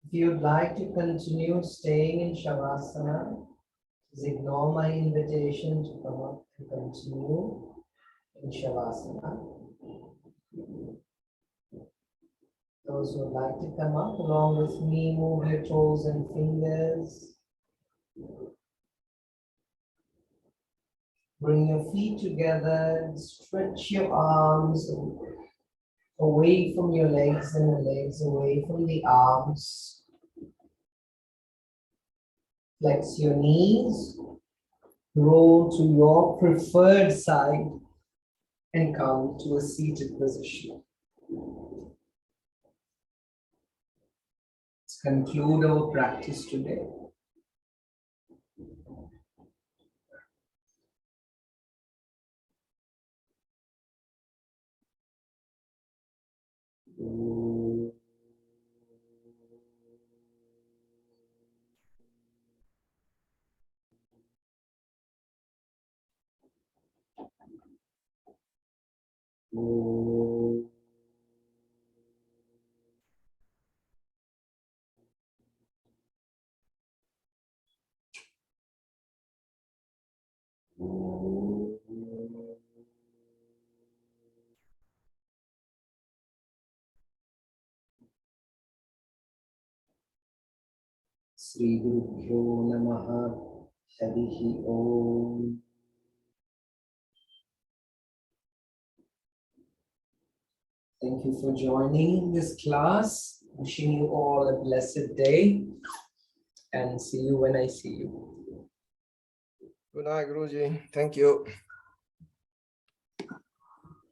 Speaker 1: If you'd like to continue staying in Shavasana, Just ignore my invitation to come up and continue in Shavasana. Those who would like to come up along with me, move your toes and fingers. Bring your feet together, stretch your arms away from your legs and the legs away from the arms. Flex your knees, roll to your preferred side and come to a seated position. Let's conclude our practice today. Sri Gurubhyo Namaha. Harihi Om. Thank you for joining this class. Wishing you all a blessed day and see you when I see you.
Speaker 2: Good night, Guruji. Thank you.